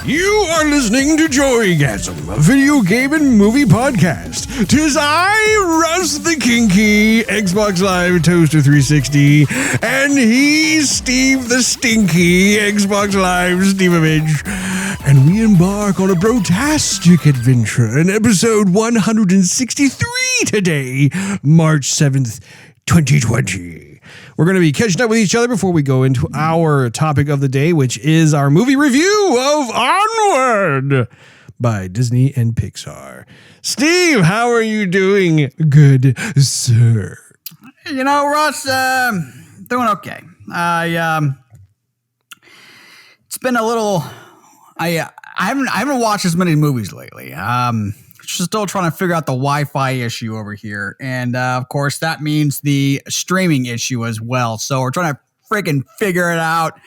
You are listening to Joygasm, a video game and movie podcast. 'Tis I, Russ the Kinky, Xbox Live Toaster 360, and he's Steve the Stinky, Xbox Live Stevavitch. And we embark on a brotastic adventure in episode 163 today, March 7th, 2020. We're going to be catching up with each other before we go into our topic of the day, which is our movie review of Onward by Disney and Pixar. Steve, how are you doing, good sir? You know, Russ, doing okay. It's been a little. I haven't watched as many movies lately. Still trying to figure out the Wi-Fi issue over here. And, of course, that means the streaming issue as well. So we're trying to freaking figure it out.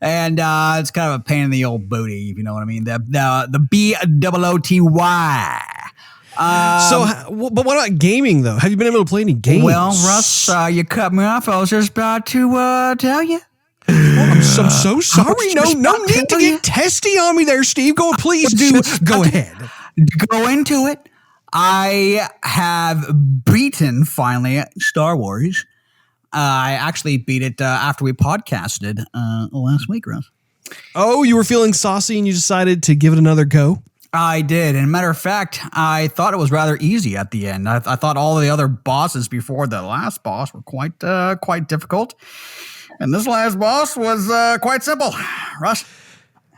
And it's kind of a pain in the old booty, if you know what I mean. The B-O-O-T-Y. But what about gaming, though? Have you been able to play any games? Well, Russ, you cut me off. I was just about to tell you. I'm so sorry. No need to get testy on me there, Steve. Please do. Go ahead. Go into it. I have beaten, finally, Star Wars. I actually beat it after we podcasted last week, Russ. Oh, you were feeling saucy and you decided to give it another go? I did. And matter of fact, I thought it was rather easy at the end. I thought all the other bosses before the last boss were quite difficult. And this last boss was quite simple. Russ?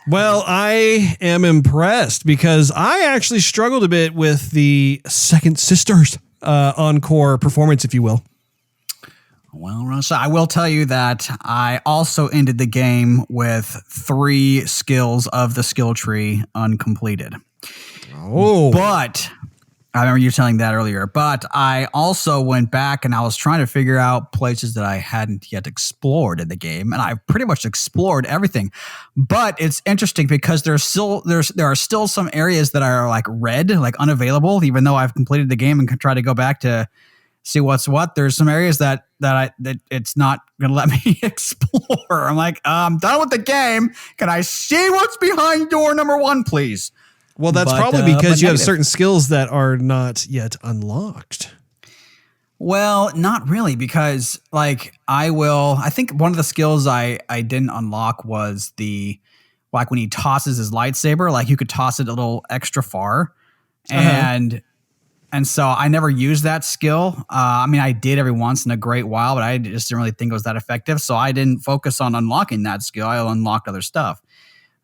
Well, I am impressed because I actually struggled a bit with the Second Sisters encore performance, if you will. Well, Russ, I will tell you that I also ended the game with 3 skills of the skill tree uncompleted. Oh. But I remember you telling that earlier, but I also went back and I was trying to figure out places that I hadn't yet explored in the game, and I've pretty much explored everything. But it's interesting because there are still some areas that are like red, like unavailable, even though I've completed the game and can try to go back to see what's what. There's some areas that it's not going to let me explore. I'm like, I'm done with the game. Can I see what's behind door number 1, please? Well, that's probably because you have certain skills that are not yet unlocked. Well, not really, because like I think one of the skills I didn't unlock was like when he tosses his lightsaber, like you could toss it a little extra far. And so I never used that skill. I mean, I did every once in a great while, but I just didn't really think it was that effective. So I didn't focus on unlocking that skill. I unlocked other stuff.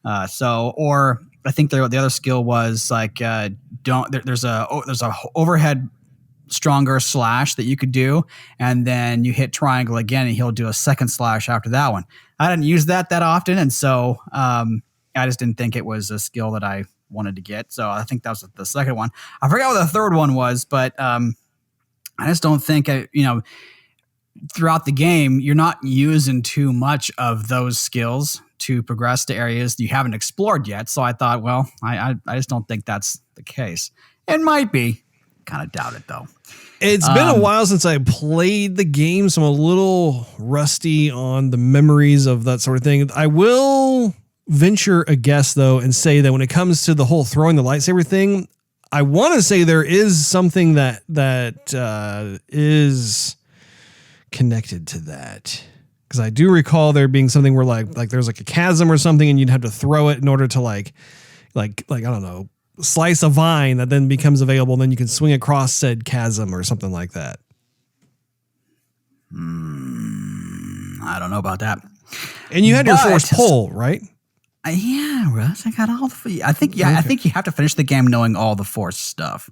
Or I think the other skill was like there's a overhead stronger slash that you could do, and then you hit triangle again, and he'll do a second slash after that one. I didn't use that often, and so I just didn't think it was a skill that I wanted to get. So I think that was the second one. I forgot what the third one was, but I just don't think throughout the game you're not using too much of those skills to progress to areas you haven't explored yet. So I thought, well, I just don't think that's the case. It might be. Kind of doubt it, though. It's been a while since I played the game, so I'm a little rusty on the memories of that sort of thing. I will venture a guess, though, and say that when it comes to the whole throwing the lightsaber thing, I want to say there is something that is connected to that. Because I do recall there being something where like there's like a chasm or something, and you'd have to throw it in order to like I don't know, slice a vine that then becomes available, and then you can swing across said chasm or something like that. I don't know about that. And you had your force pull, right? Yeah, Russ, I got all the. I think you have to finish the game knowing all the force stuff.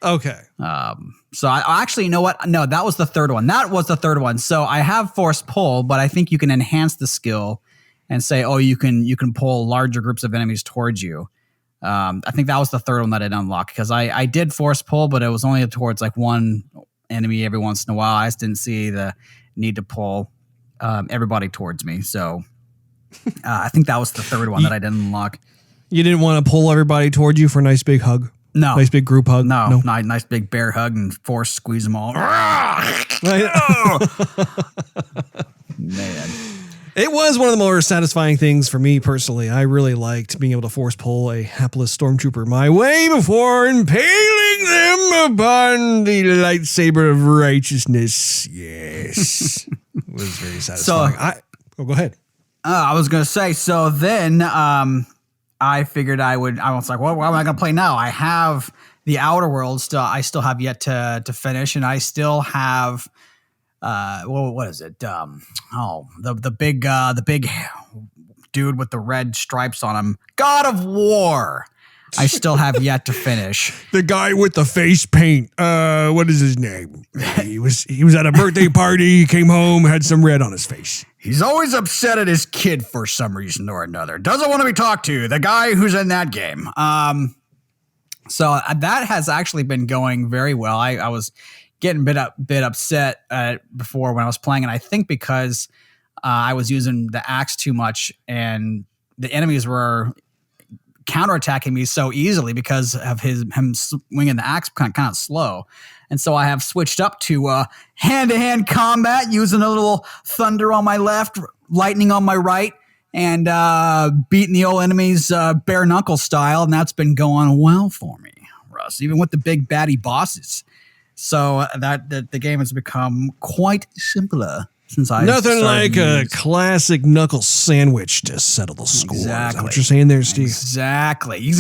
Okay. So I actually, you know what? No, that was the third one. That was the third one. So I have force pull, but I think you can enhance the skill and say, oh, you can pull larger groups of enemies towards you. I think that was the third one that I didn't unlock, because I did force pull, but it was only towards like one enemy every once in a while. I just didn't see the need to pull everybody towards me. So I think that was the third one that I didn't unlock. You didn't want to pull everybody towards you for a nice big hug? No. Nice big group hug? No. Nice big bear hug and force squeeze them all. Man. It was one of the more satisfying things for me personally. I really liked being able to force pull a hapless stormtrooper my way before impaling them upon the lightsaber of righteousness. Yes. It was very satisfying. Go ahead. I was going to say, so then I figured I was like, well, what am I going to play now? I have the Outer Worlds I still have yet to finish, and I still have what is it? The big dude with the red stripes on him, God of War. I still have yet to finish. The guy with the face paint. What is his name? He was at a birthday party. He came home, had some red on his face. He's always upset at his kid for some reason or another. Doesn't want to be talked to. The guy who's in that game. So that has actually been going very well. I was getting a bit upset before when I was playing, and I think because I was using the axe too much, and the enemies were counterattacking me so easily because of him swinging the axe kind of slow. And so I have switched up to hand-to-hand combat, using a little thunder on my left, lightning on my right, and beating the old enemies bare knuckle style, and that's been going well for me, Russ, even with the big baddie bosses. So that the game has become quite simpler since I nothing like a classic knuckle sandwich to settle the score. Exactly. Is that what you're saying there, Steve? Exactly.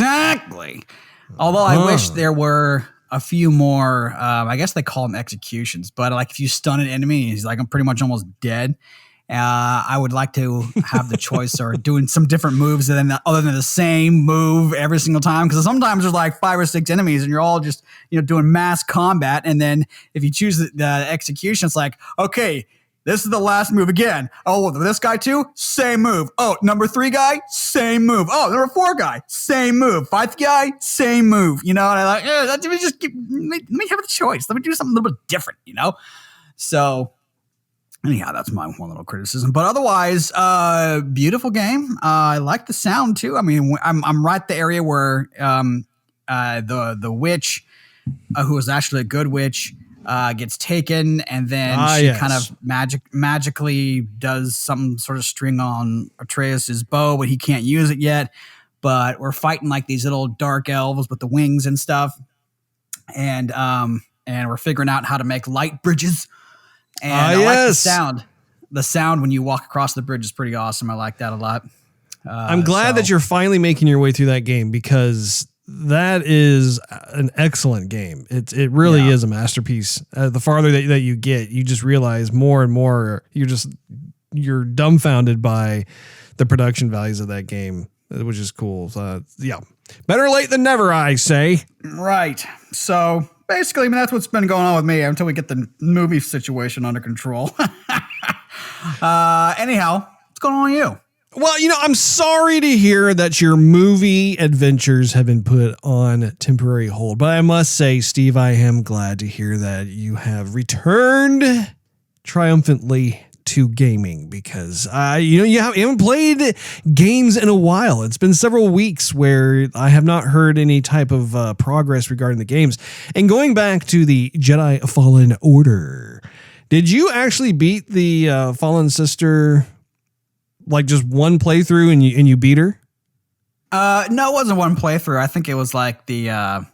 Although I wish there were a few more. I guess they call them executions, but like if you stun an enemy, he's like I'm pretty much almost dead. I would like to have the choice or doing some different moves other than the same move every single time. Because sometimes there's like 5 or 6 enemies and you're all just, doing mass combat. And then if you choose the execution, it's like, okay, this is the last move again. Oh, this guy too? Same move. Oh, number 3 guy? Same move. Oh, number 4 guy? Same move. 5th guy? Same move. And I like, let me have a choice. Let me do something a little bit different, So anyhow, that's my one little criticism. But otherwise, beautiful game. I like the sound too. I mean, I'm right the area where the witch, who is actually a good witch, gets taken, and then she kind of magically does some sort of string on Atreus's bow, but he can't use it yet. But we're fighting like these little dark elves with the wings and stuff, and we're figuring out how to make light bridges. And I like the sound. The sound when you walk across the bridge is pretty awesome. I like that a lot. I'm glad that you're finally making your way through that game, because that is an excellent game. It really is a masterpiece. The farther that you get, you just realize more and more you're dumbfounded by the production values of that game, which is cool. Better late than never, I say. Right. So basically, that's what's been going on with me until we get the movie situation under control. Anyhow, what's going on with you? Well, I'm sorry to hear that your movie adventures have been put on temporary hold, but I must say, Steve, I am glad to hear that you have returned triumphantly to gaming, because you haven't played games in a while. It's been several weeks where I have not heard any type of progress regarding the games. And going back to the Jedi Fallen Order, did you actually beat the Fallen Sister like just one playthrough and you beat her? No, it wasn't one playthrough. I think it was like the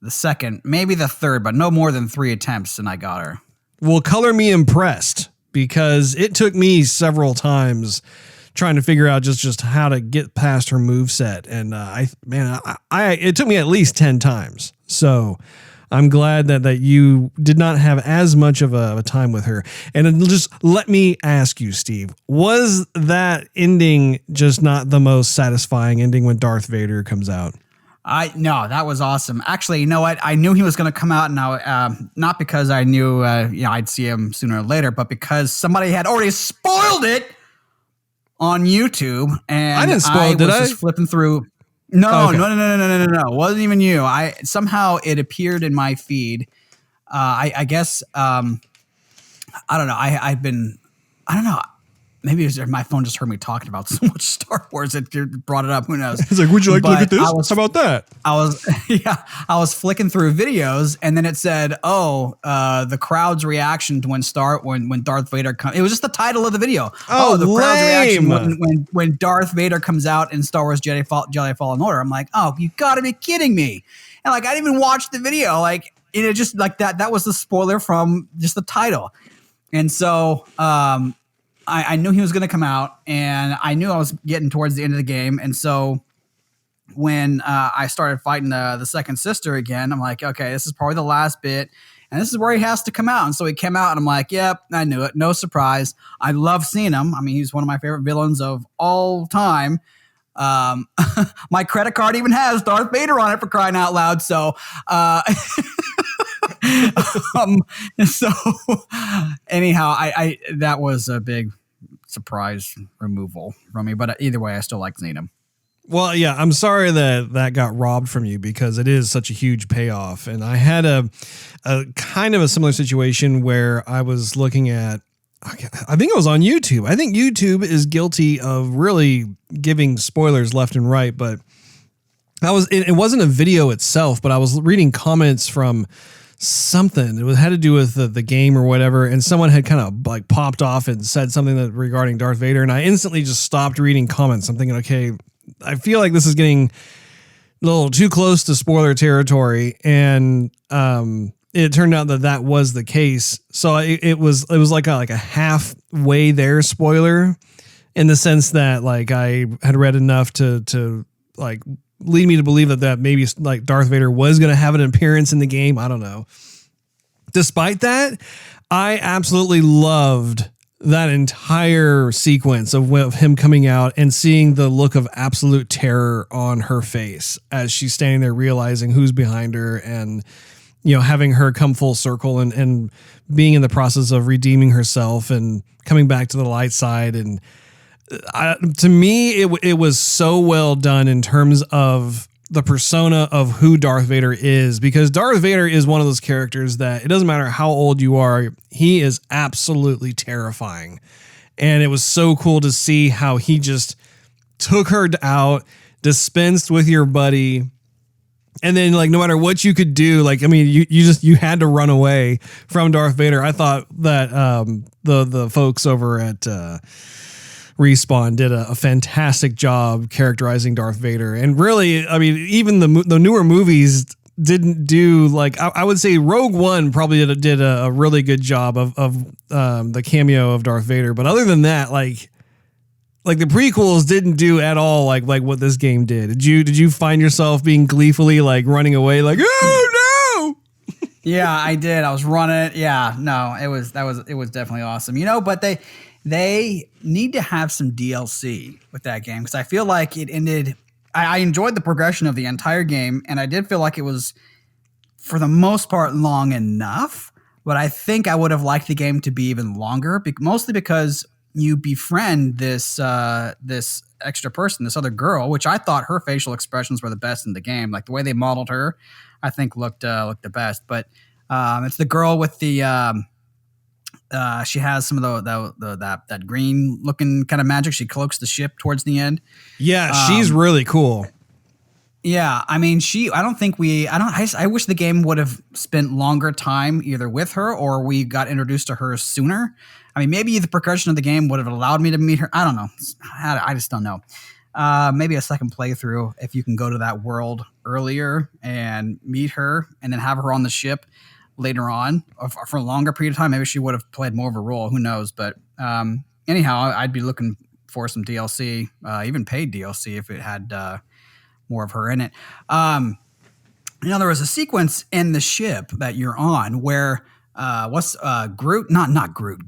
second, maybe the third, but no more than 3 attempts, and I got her. Well, color me impressed, because it took me several times trying to figure out just how to get past her moveset. And it took me at least 10 times. So I'm glad that you did not have as much of a time with her. And just let me ask you, Steve, was that ending just not the most satisfying ending when Darth Vader comes out? No, that was awesome. Actually, you know what? I knew he was going to come out now, not because I knew I'd see him sooner or later, but because somebody had already spoiled it on YouTube, and I didn't spoil it, did I? Just flipping through. No. It wasn't even you. Somehow it appeared in my feed. I guess I don't know. I don't know. maybe it was my phone just heard me talking about so much Star Wars it brought it up. Who knows? It's like, would you like to look at this? How about that? I was flicking through videos, and then it said, the crowd's reaction to when Darth Vader comes. It was just the title of the video. The crowd's reaction when Darth Vader comes out in Star Wars Jedi Fallen Order. I'm like, oh, you got to be kidding me! And like, I didn't even watch the video. Like, it just like that. That was the spoiler from just the title, and so I knew he was going to come out, and I knew I was getting towards the end of the game. And so when I started fighting the second sister again, I'm like, okay, this is probably the last bit, and this is where he has to come out. And so he came out, and I'm like, yep, I knew it. No surprise. I love seeing him. I mean, he's one of my favorite villains of all time. My credit card even has Darth Vader on it, for crying out loud. So, so anyhow, I that was a big surprise removal from me, but either way, I still like seeing him. Well, yeah, I'm sorry that got robbed from you, because it is such a huge payoff. And I had a kind of a similar situation where I was looking at, I think it was on YouTube. I think YouTube is guilty of really giving spoilers left and right, but it wasn't a video itself, but I was reading comments from something. It had to do with the game or whatever, and someone had kind of like popped off and said something regarding Darth Vader, and I instantly just stopped reading comments. I'm thinking, okay, I feel like this is getting a little too close to spoiler territory, and it turned out that was the case. So it was like a halfway there spoiler, in the sense that like I had read enough to like lead me to believe that maybe like Darth Vader was going to have an appearance in the game. I don't know. Despite that, I absolutely loved that entire sequence of him coming out and seeing the look of absolute terror on her face as she's standing there realizing who's behind her, and, you know, having her come full circle and being in the process of redeeming herself and coming back to the light side. And to me, it was so well done in terms of the persona of who Darth Vader is, because Darth Vader is one of those characters that it doesn't matter how old you are, he is absolutely terrifying. And it was so cool to see how he just took her out, dispensed with your buddy, and then like no matter what you could do, like, I mean, you had to run away from Darth Vader. I thought that the folks over at Respawn did a fantastic job characterizing Darth Vader. And really, I mean, even the newer movies didn't do, like, I would say Rogue One probably did a really good job of the cameo of Darth Vader. But other than that, like the prequels didn't do at all like what this game did. Did you find yourself being gleefully like running away like, oh no? Yeah, I did. I was running. Yeah, no, it was definitely awesome. You know, but they need to have some DLC with that game, because I feel like it ended. I enjoyed the progression of the entire game, and I did feel like it was, for the most part, long enough. But I think I would have liked the game to be even longer, mostly because you befriend this extra person, this other girl, which I thought her facial expressions were the best in the game. Like the way they modeled her, I think looked the best. But it's the girl with the. She has some of that green looking kind of magic. She cloaks the ship towards the end. Yeah, she's really cool. Yeah, I mean, I wish the game would have spent longer time either with her or we got introduced to her sooner. I mean, maybe the progression of the game would have allowed me to meet her. I don't know. I just don't know. Maybe a second playthrough, if you can go to that world earlier and meet her and then have her on the ship later on for a longer period of time. Maybe she would have played more of a role. Who knows? But anyhow, I'd be looking for some DLC, even paid DLC if it had more of her in it. You know, there was a sequence in the ship that you're on where Groot? Not Groot.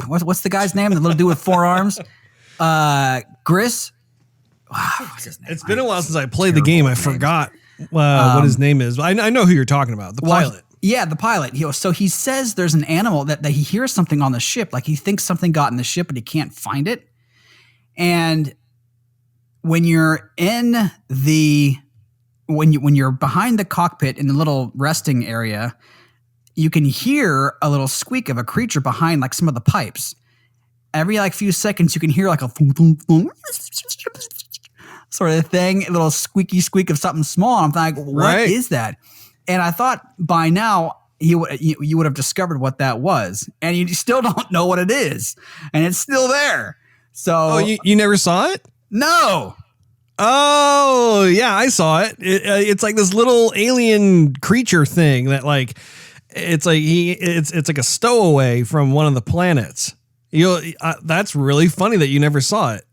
What's the guy's name? The little dude with four arms? Gris? What's his name? It's been a while since I played the game. I forgot what his name is. I know who you're talking about. The pilot. Yeah, the pilot. So he says there's an animal that he hears something on the ship. Like he thinks something got in the ship, but he can't find it. And when you're in when you're behind the cockpit in the little resting area, you can hear a little squeak of a creature behind like some of the pipes. every like few seconds you can hear like a thunk, thunk, thunk, sort of thing, a little squeaky squeak of something small. I'm like, what is that? And I thought by now you would have discovered what that was, and you still don't know what it is, and it's still there. So you never saw it? No. Oh yeah, I saw it. It's like this little alien creature thing that like it's like a stowaway from one of the planets. That's really funny that you never saw it.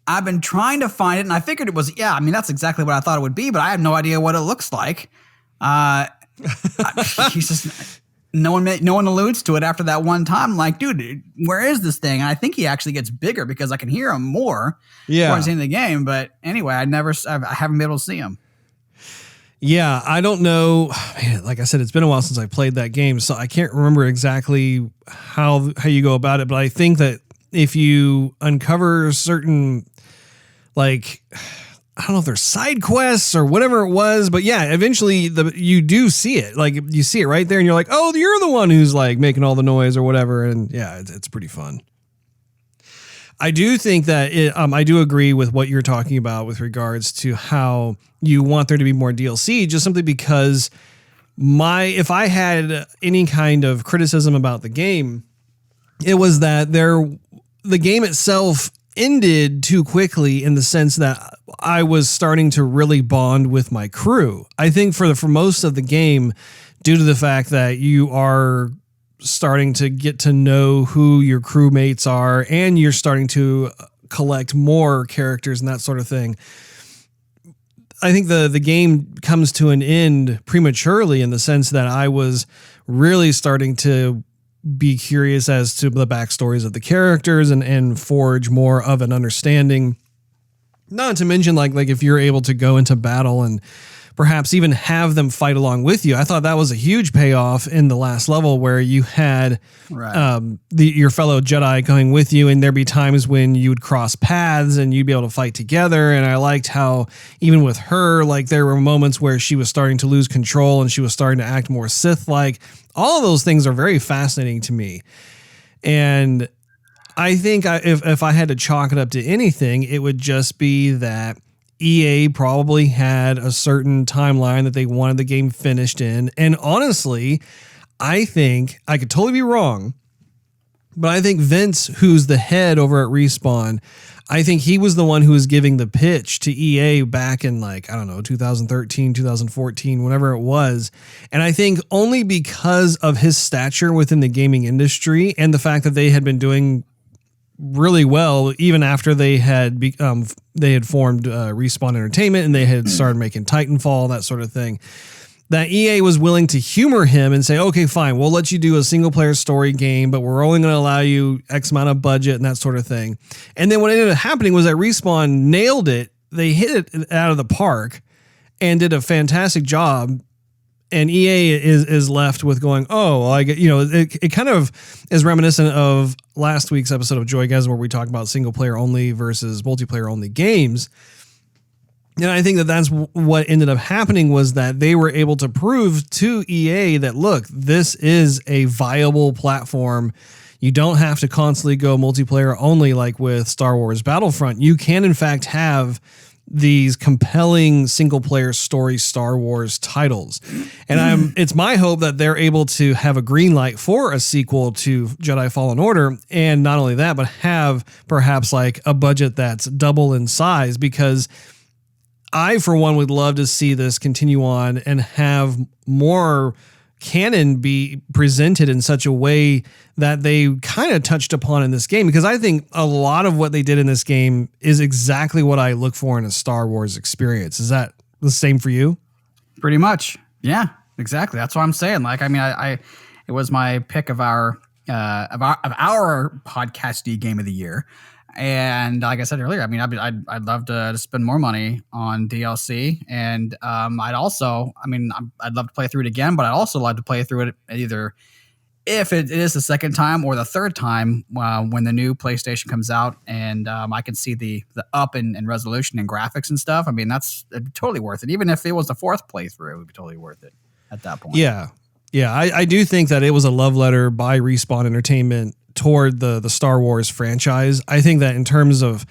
I've been trying to find it, and I figured it was, I mean, that's exactly what I thought it would be, but I have no idea what it looks like. No one alludes to it after that one time. I'm like, dude, where is this thing? And I think he actually gets bigger because I can hear him more towards the end of the game. But anyway, I haven't been able to see him. Yeah, I don't know. Man, like I said, it's been a while since I played that game, so I can't remember exactly how you go about it. But I think that if you uncover certain, like, I don't know if they're side quests or whatever it was, but yeah, eventually you do see it. Like you see it right there and you're like, oh, you're the one who's like making all the noise or whatever. And yeah, it's pretty fun. I do think that I do agree with what you're talking about with regards to how you want there to be more DLC, just simply because if I had any kind of criticism about the game, it was that the game itself ended too quickly in the sense that I was starting to really bond with my crew. I think for most of the game, due to the fact that you are starting to get to know who your crewmates are and you're starting to collect more characters and that sort of thing, I think the game comes to an end prematurely in the sense that I was really starting to be curious as to the backstories of the characters and forge more of an understanding. Not to mention like if you're able to go into battle and perhaps even have them fight along with you. I thought that was a huge payoff in the last level where you had your fellow Jedi going with you, and there'd be times when you would cross paths and you'd be able to fight together. And I liked how even with her, like there were moments where she was starting to lose control and she was starting to act more Sith-like. All of those things are very fascinating to me. And I think if I had to chalk it up to anything, it would just be that EA probably had a certain timeline that they wanted the game finished in. And honestly, I think I could totally be wrong, but I think Vince, who's the head over at Respawn, I think he was the one who was giving the pitch to EA back in 2013, 2014, whenever it was. And I think only because of his stature within the gaming industry and the fact that they had been doing really well, even after they had formed Respawn Entertainment and they had started making Titanfall, that sort of thing, that EA was willing to humor him and say, okay, fine, we'll let you do a single player story game, but we're only going to allow you X amount of budget and that sort of thing. And then what ended up happening was that Respawn nailed it. They hit it out of the park and did a fantastic job. And EA is left with going, it kind of is reminiscent of last week's episode of Joygasm where we talked about single player only versus multiplayer only games. And I think that's what ended up happening was that they were able to prove to EA that, look, this is a viable platform. You don't have to constantly go multiplayer only like with Star Wars Battlefront. You can, in fact, have these compelling single player story Star Wars titles. And it's my hope that they're able to have a green light for a sequel to Jedi Fallen Order. And not only that, but have perhaps like a budget that's double in size, because I, for one, would love to see this continue on and have more canon be presented in such a way that they kind of touched upon in this game, because I think a lot of what they did in this game is exactly what I look for in a Star Wars experience. Is that the same for you? Pretty much. Yeah, exactly. That's what I'm saying. Like, I mean, it was my pick of our podcasty game of the year. And like I said earlier, I mean, I'd love to spend more money on DLC, and I'd love to play through it again, but I'd also like to play through it either if it is the second time or the third time when the new PlayStation comes out, and I can see the up in resolution and graphics and stuff. I mean, it'd be totally worth it. Even if it was the fourth playthrough, it would be totally worth it at that point. Yeah. Yeah, I do think that it was a love letter by Respawn Entertainment toward the Star Wars franchise. I think that in terms of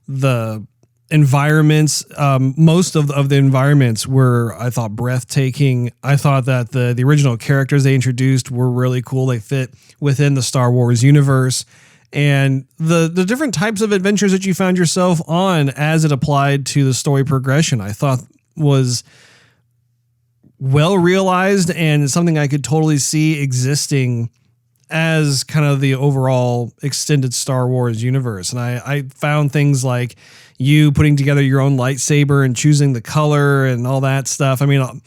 the environments, most of the environments were, I thought, breathtaking. I thought that the original characters they introduced were really cool. They fit within the Star Wars universe. And the different types of adventures that you found yourself on as it applied to the story progression, I thought was well realized and something I could totally see existing as kind of the overall extended Star Wars universe. And I found things like you putting together your own lightsaber and choosing the color and all that stuff. I mean,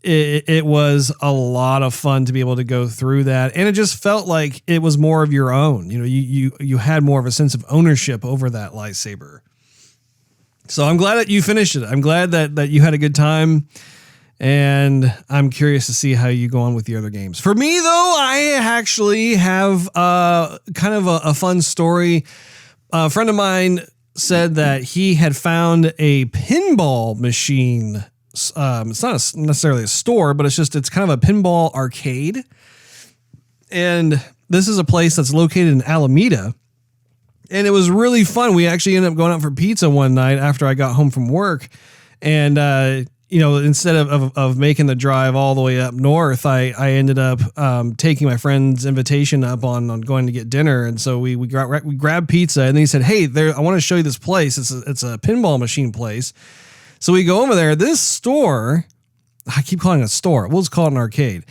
it was a lot of fun to be able to go through that. And it just felt like it was more of your own. You know, you had more of a sense of ownership over that lightsaber. So I'm glad that you finished it. I'm glad that you had a good time. And I'm curious to see how you go on with the other games. For me, though, I actually have kind of a fun story. A friend of mine said that he had found a pinball machine. It's not necessarily a store, but it's kind of a pinball arcade. And this is a place that's located in Alameda. And it was really fun. We actually ended up going out for pizza one night after I got home from work. And, instead of making the drive all the way up north, I ended up taking my friend's invitation up on going to get dinner. And so we grabbed pizza, and then he said, "Hey, I want to show you this place. It's a pinball machine place." So we go over there. This store, I keep calling it a store. We'll just call it an arcade.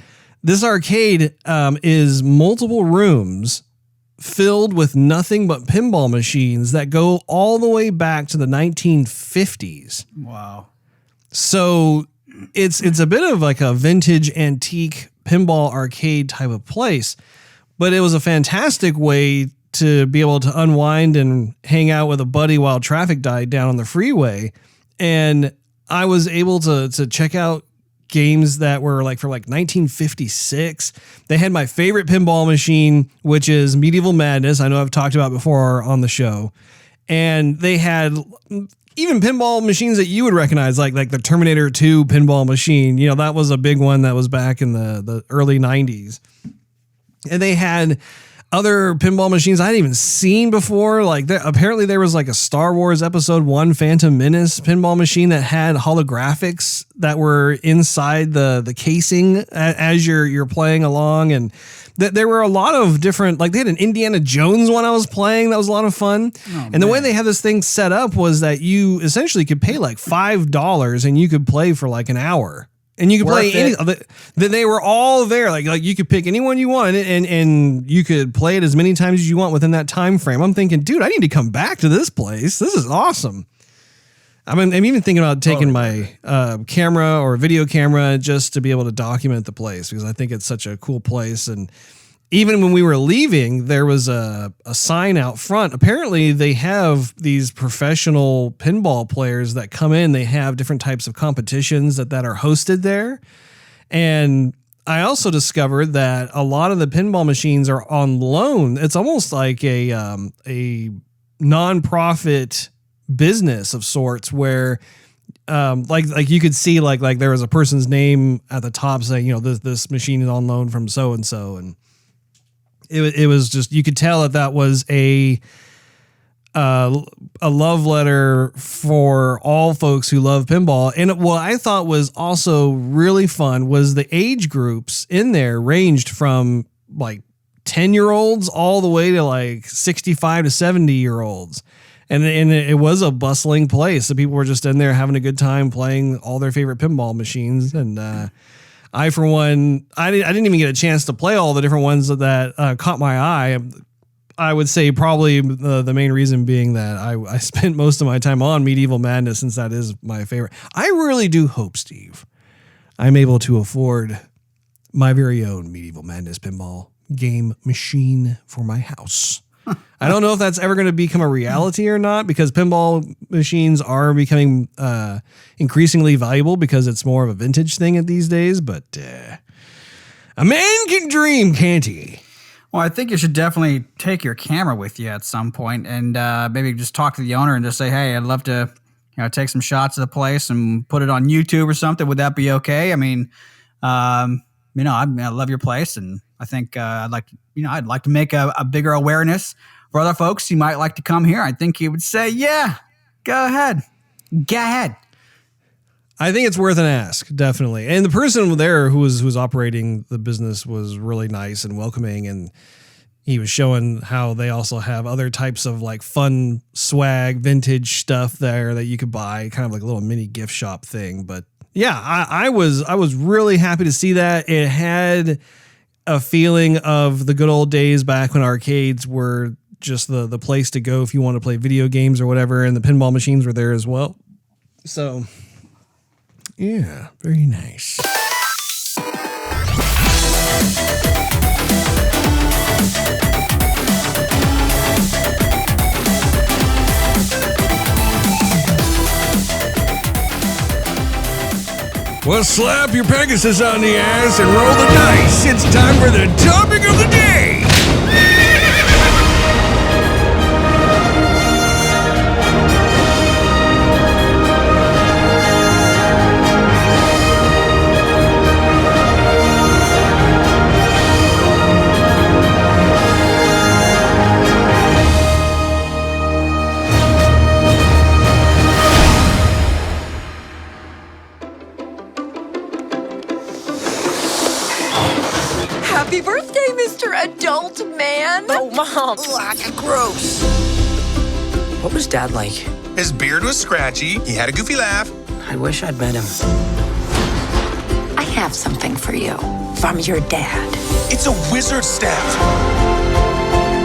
This arcade is multiple rooms filled with nothing but pinball machines that go all the way back to the 1950s. Wow. So it's a bit of like a vintage antique pinball arcade type of place, but it was a fantastic way to be able to unwind and hang out with a buddy while traffic died down on the freeway. And I was able to check out games that were like for like 1956. They had my favorite pinball machine, which is Medieval Madness. I know I've talked about before on the show. And they had even pinball machines that you would recognize, like the Terminator 2 pinball machine. You know, that was a big one that was back in the early 90s. And they had other pinball machines I hadn't even seen before. Like apparently there was like a Star Wars Episode 1 Phantom Menace pinball machine that had holographics that were inside the casing as you're playing along. And there were a lot of different, like they had an Indiana Jones one I was playing. That was a lot of fun. And the way they had this thing set up was that you essentially could pay like $5 and you could play for like an hour. And you could play any. They were all there. Like you could pick anyone you wanted, and you could play it as many times as you want within that time frame. I'm thinking, dude, I need to come back to this place. This is awesome. I'm even thinking about taking my camera or video camera just to be able to document the place because I think it's such a cool place. And even when we were leaving, there was a sign out front. Apparently, they have these professional pinball players that come in. They have different types of competitions that are hosted there. And I also discovered that a lot of the pinball machines are on loan. It's almost like a nonprofit business of sorts where like you could see like there was a person's name at the top saying, this machine is on loan from so-and-so. And it was just, you could tell that was a love letter for all folks who love pinball. And what I thought was also really fun was the age groups in there ranged from like 10-year-olds all the way to like 65 to 70-year-olds. And it was a bustling place. So people were just in there having a good time playing all their favorite pinball machines. And I, for one, I didn't even get a chance to play all the different ones that caught my eye. I would say probably the main reason being that I spent most of my time on Medieval Madness since that is my favorite. I really do hope, Steve, I'm able to afford my very own Medieval Madness pinball game machine for my house. I don't know if that's ever going to become a reality or not because pinball machines are becoming increasingly valuable because it's more of a vintage thing these days. But a man can dream, can't he? Well, I think you should definitely take your camera with you at some point and maybe just talk to the owner and just say, hey, I'd love to take some shots of the place and put it on YouTube or something. Would that be okay? I mean, I love your place and I think I'd like to make a bigger awareness for other folks who might like to come here. I think he would say, yeah, go ahead. I think it's worth an ask, definitely. And the person there who was operating the business was really nice and welcoming, and he was showing how they also have other types of like fun swag, vintage stuff there that you could buy, kind of like a little mini gift shop thing. But yeah, I was really happy to see that. It had a feeling of the good old days back when arcades were just the place to go if you want to play video games or whatever, and the pinball machines were there as well. So yeah, very nice. Well, slap your Pegasus on the ass and roll the dice. It's time for the topic of the day. Happy birthday, Mr. Adult Man! Oh, Mom! Ugh, gross. What was Dad like? His beard was scratchy. He had a goofy laugh. I wish I'd met him. I have something for you from your dad. It's a wizard staff.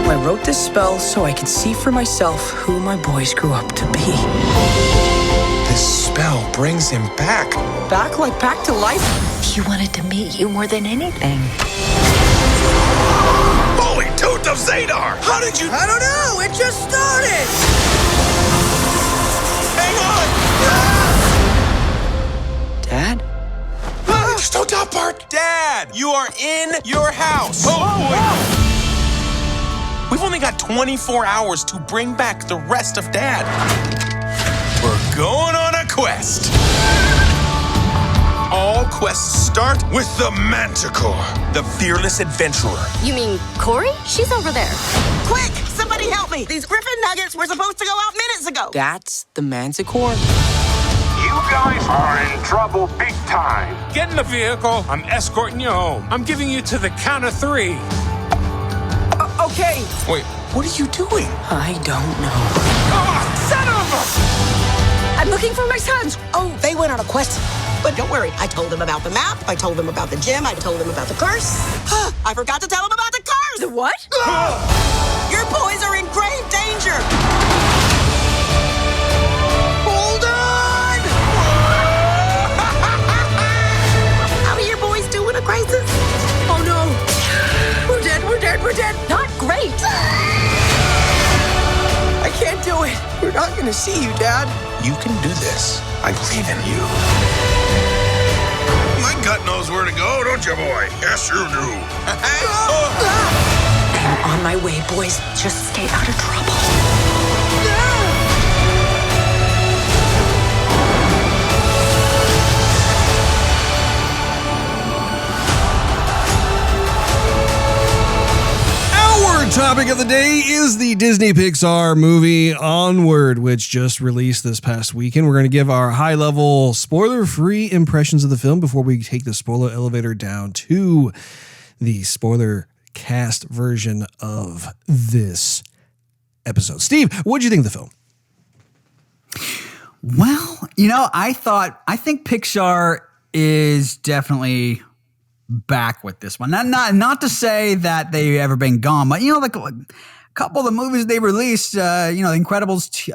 I wrote this spell so I could see for myself who my boys grew up to be. This spell brings him back. Back to life? He wanted to meet you more than anything. Holy tooth of Zadar! How did you... I don't know. It just started. Hang on! Dad? Just don't top part. Dad, you are in your house. Oh, boy. We've only got 24 hours to bring back the rest of Dad. We're going on a quest. All quests start with the Manticore, the fearless adventurer. You mean Corey? She's over there. Quick! Somebody help me! These Griffin nuggets were supposed to go out minutes ago! That's the Manticore? You guys are in trouble big time. Get in the vehicle. I'm escorting you home. I'm giving you to the count of 3. Okay. Wait, what are you doing? I don't know. Son of a... I'm looking for my sons. Oh, they went on a quest. But don't worry, I told them about the map, I told them about the gym, I told them about the curse. I forgot to tell them about the curse! The what? Your boys are in grave danger! Hold on! How are your boys doing, a crisis? Oh no! We're dead! Not great! I can't do it! We're not gonna see you, Dad. You can do this. I believe in you. My gut knows where to go, don't you, boy? Yes, you do. I'm on my way, boys. Just stay out of trouble. Our topic of the day is the Disney Pixar movie Onward, which just released this past weekend. We're going to give our high-level, spoiler-free impressions of the film before we take the spoiler elevator down to the spoiler cast version of this episode. Steve, what did you think of the film? Well, I think Pixar is definitely back with this one. Not to say that they've ever been gone, but like a couple of the movies they released, The Incredibles,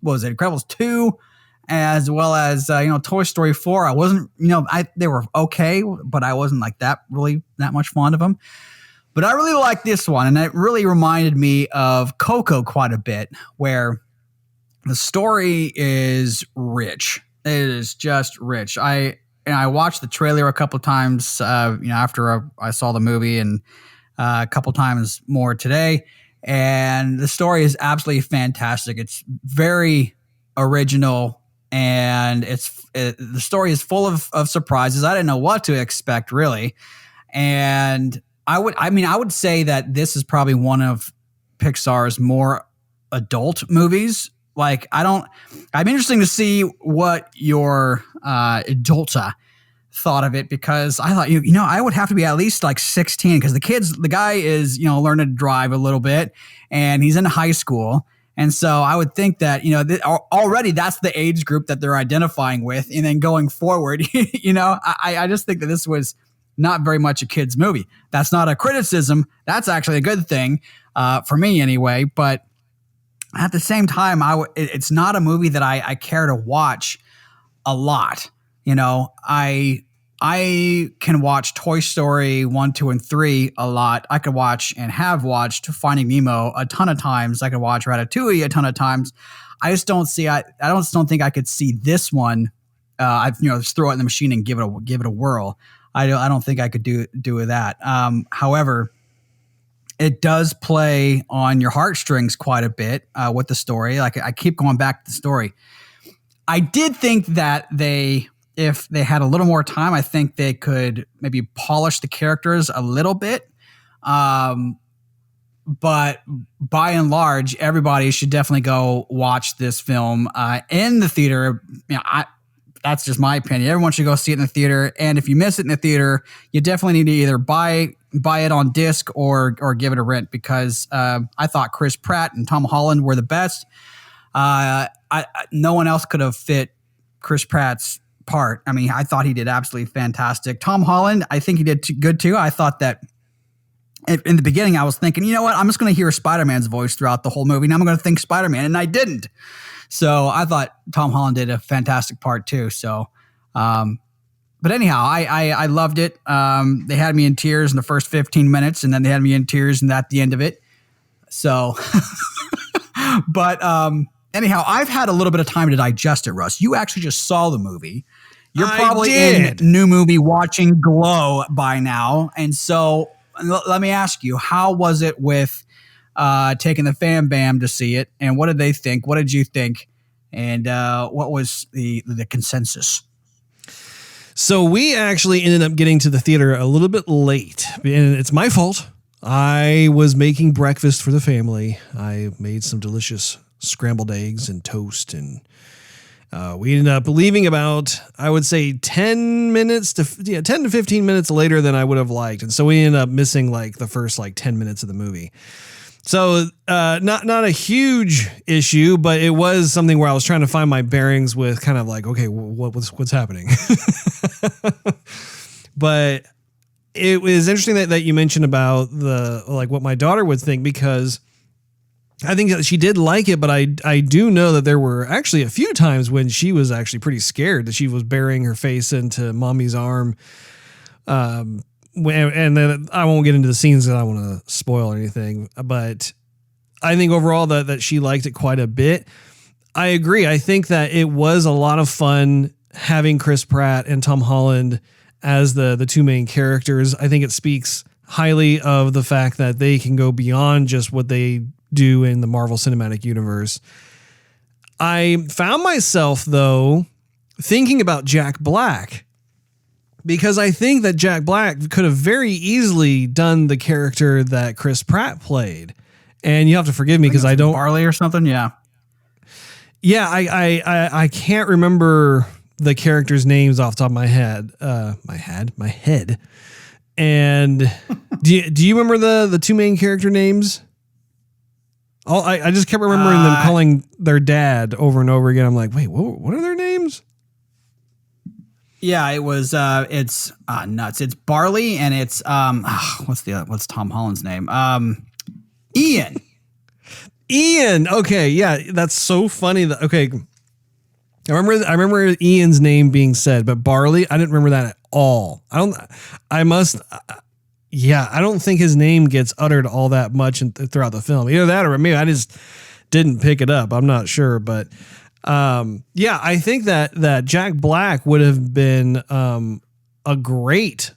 what was it, Incredibles 2, as well as Toy Story 4. I wasn't, they were okay, but I wasn't like that much fond of them. But I really like this one, and it really reminded me of Coco quite a bit, where the story is rich. It is just rich. I watched the trailer a couple of times, after I saw the movie, and a couple times more today. And the story is absolutely fantastic. It's very original, and the story is full of surprises. I didn't know what to expect, really. And I would say that this is probably one of Pixar's more adult movies. Like, I'm interested to see what your adulta thought of it, because I thought, I would have to be at least like 16, because the guy is, learning to drive a little bit, and he's in high school. And so I would think that, already that's the age group that they're identifying with. And then going forward, I just think that this was not very much a kid's movie. That's not a criticism. That's actually a good thing for me anyway. But at the same time, it's not a movie that I care to watch a lot. I can watch Toy Story 1, 2, and 3 a lot. I could watch and have watched Finding Nemo a ton of times. I could watch Ratatouille a ton of times. I just don't see. I don't think I could see this one. Just throw it in the machine and give it a whirl. I don't think I could do that. However, it does play on your heartstrings quite a bit with the story. Like, I keep going back to the story. I did think that if they had a little more time, I think they could maybe polish the characters a little bit. But by and large, everybody should definitely go watch this film in the theater. That's just my opinion. Everyone should go see it in the theater. And if you miss it in the theater, you definitely need to either buy it on disc or give it a rent, because I thought Chris Pratt and Tom Holland were the best. No one else could have fit Chris Pratt's part. I mean, I thought he did absolutely fantastic. Tom Holland, I think he did good too. I thought that in the beginning, I was thinking, you know what? I'm just going to hear Spider-Man's voice throughout the whole movie, and I'm going to think Spider-Man, and I didn't. So I thought Tom Holland did a fantastic part too. So, but anyhow, I loved it. They had me in tears in the first 15 minutes, and then they had me in tears at the end of it. So, but anyhow, I've had a little bit of time to digest it, Russ. You actually just saw the movie. You're probably in new movie watching Glow by now. And so let me ask you, how was it with taking the fam bam to see it? And what did they think? What did you think? And what was the consensus? So we actually ended up getting to the theater a little bit late, and it's my fault. I was making breakfast for the family. I made some delicious scrambled eggs and toast, and we ended up leaving about, I would say, 10 to 15 minutes later than I would have liked. And so we ended up missing like the first 10 minutes of the movie. So not a huge issue, but it was something where I was trying to find my bearings with kind of like, okay, what's happening? But it was interesting that you mentioned about what my daughter would think, because I think that she did like it, but I do know that there were actually a few times when she was actually pretty scared that she was burying her face into mommy's arm. And then I won't get into the scenes that I want to spoil or anything, but I think overall that she liked it quite a bit. I agree. I think that it was a lot of fun having Chris Pratt and Tom Holland as the two main characters. I think it speaks highly of the fact that they can go beyond just what they do in the Marvel Cinematic Universe. I found myself, though, thinking about Jack Black, because I think that Jack Black could have very easily done the character that Chris Pratt played. And you have to forgive me because I don't... Barley or something? Yeah. Yeah, I can't remember the characters' names off the top of my head. My head. And do you remember the two main character names? I just kept remembering them calling their dad over and over again. I'm like, wait, what are their names? Yeah, it was. It's nuts. It's Barley, and it's what's Tom Holland's name? Ian. Ian. Okay, yeah, that's so funny. I remember Ian's name being said, but Barley, I didn't remember that at all. I don't think his name gets uttered all that much throughout the film. Either that or maybe I just didn't pick it up. I'm not sure, but I think that Jack Black would have been a great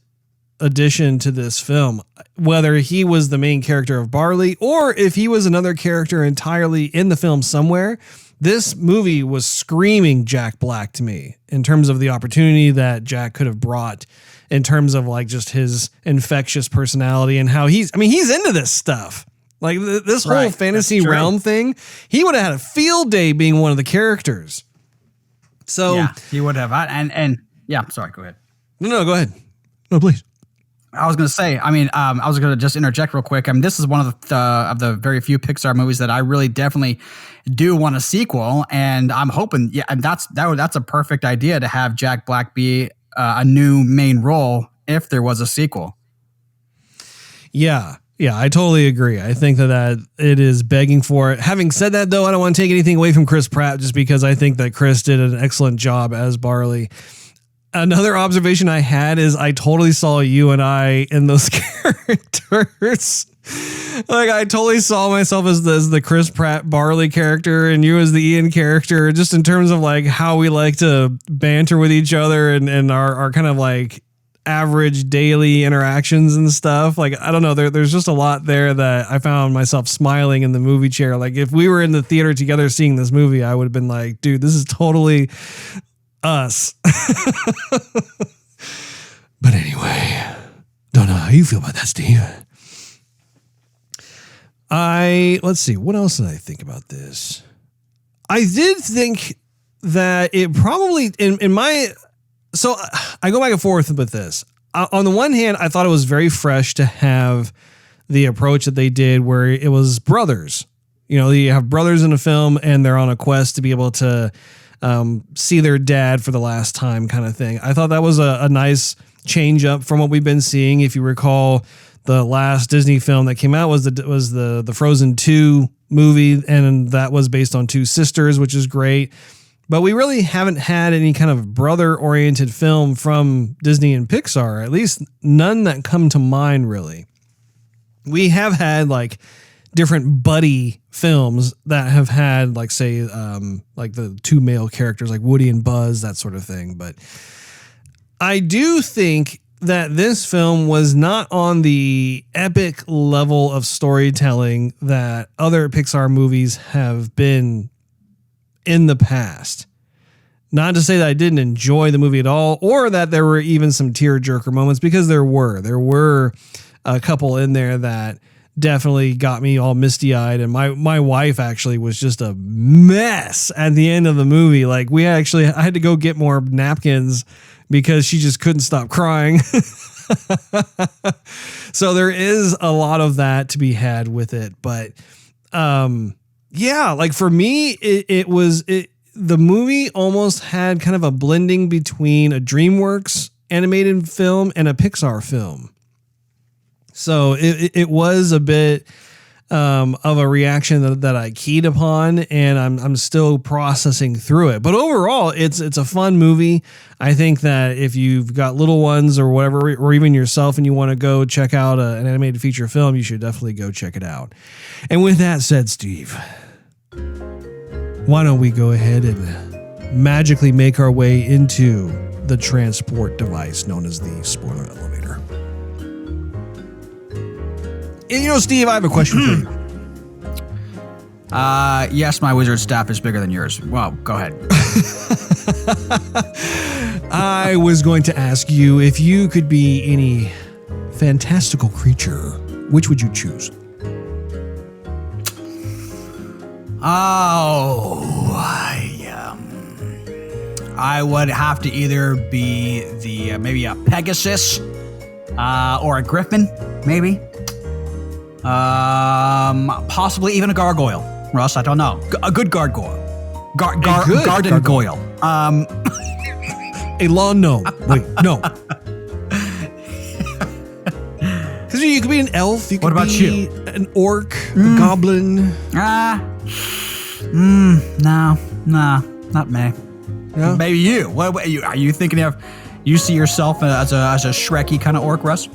addition to this film, whether he was the main character of Barley or if he was another character entirely in the film somewhere. This movie was screaming Jack Black to me in terms of the opportunity that Jack could have brought in terms of like just his infectious personality and how he's into this stuff. Like this whole fantasy realm thing, he would have had a field day being one of the characters. So yeah, he would have. And yeah, sorry, go ahead. No, go ahead. No, please. I was going to say, I was going to just interject real quick. This is one of the very few Pixar movies that I really definitely do want a sequel, and I'm hoping, and that's a perfect idea to have Jack Black be a new main role if there was a sequel. Yeah, I totally agree. I think that it is begging for it. Having said that, though, I don't want to take anything away from Chris Pratt just because I think that Chris did an excellent job as Barley. Another observation I had is I totally saw you and I in those characters. Like I totally saw myself as the Chris Pratt Barley character and you as the Ian character, just in terms of like how we like to banter with each other and our kind of like average daily interactions and stuff. Like, I don't know, there's just a lot there that I found myself smiling in the movie chair. Like if we were in the theater together seeing this movie, I would have been like, dude, this is totally us. But anyway, don't know how you feel about that, Steve. Let's see, what else did I think about this? I did think that it probably so I go back and forth with this. On the one hand, I thought it was very fresh to have the approach that they did where it was brothers. You know, you have brothers in a film and they're on a quest to be able to see their dad for the last time kind of thing. I thought that was a nice change up from what we've been seeing. If you recall, the last Disney film that came out was the Frozen 2 movie, and that was based on two sisters, which is great. But we really haven't had any kind of brother-oriented film from Disney and Pixar, at least none that come to mind, really. We have had like different buddy films that have had like, say, like the two male characters like Woody and Buzz, that sort of thing. But I do think that this film was not on the epic level of storytelling that other Pixar movies have been in the past. Not to say that I didn't enjoy the movie at all, or that there were even some tearjerker moments, because there were a couple in there that definitely got me all misty-eyed, and my wife actually was just a mess at the end of the movie. Like I had to go get more napkins because she just couldn't stop crying. So there is a lot of that to be had with it, but yeah, like for me, the movie almost had kind of a blending between a DreamWorks animated film and a Pixar film. So it was a bit of a reaction that I keyed upon, and I'm still processing through it. But overall, it's a fun movie. I think that if you've got little ones or whatever, or even yourself, and you want to go check out an animated feature film, you should definitely go check it out. And with that said, Steve, why don't we go ahead and magically make our way into the transport device known as the spoiler elevator. And Steve, I have a question for you. Yes, my wizard staff is bigger than yours. Well, go ahead. I was going to ask you if you could be any fantastical creature, which would you choose? Oh, I would have to either be maybe a Pegasus, or a Griffin, maybe. Possibly even a gargoyle. Russ, I don't know. A good gargoyle. Garden goyle. A lawn gnome. Wait, no. Because you could be an elf. You could what about be you? An orc, a goblin. No, not me. No? Maybe you. What are you thinking of? You see yourself as a Shrekky kind of orc, Russ?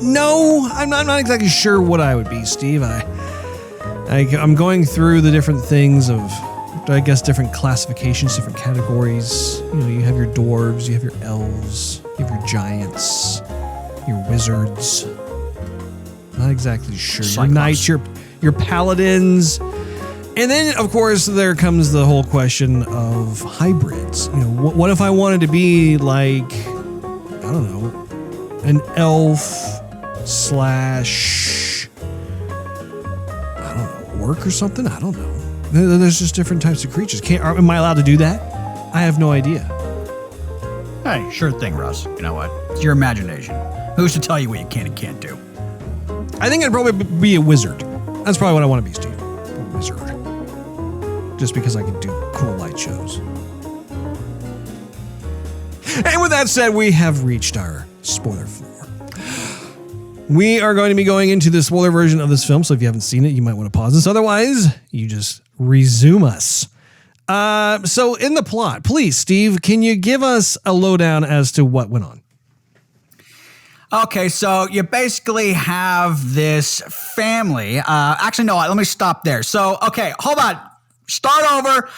No, I'm not exactly sure what I would be, Steve. I'm going through the different things of, I guess, different classifications, different categories. You have your dwarves, you have your elves, you have your giants, your wizards. Not exactly sure. Your knights, your paladins. And then, of course, there comes the whole question of hybrids. What if I wanted to be like, I don't know, an elf slash, I don't know, orc or something. I don't know. There's just different types of creatures. Am I allowed to do that? I have no idea. Hey, sure thing, Russ. You know what? It's your imagination. Who's to tell you what you can and can't do? I think I'd probably be a wizard. That's probably what I want to be, Steve. A wizard. Just because I can do cool light shows. And with that said, we have reached our spoiler floor. We are going to be going into the spoiler version of this film, so if you haven't seen it, you might want to pause this. Otherwise, you just resume us. So in the plot, please, Steve, can you give us a lowdown as to what went on? Okay, so you basically have this family. Actually, no, let me stop there. So, okay, hold on. Start over.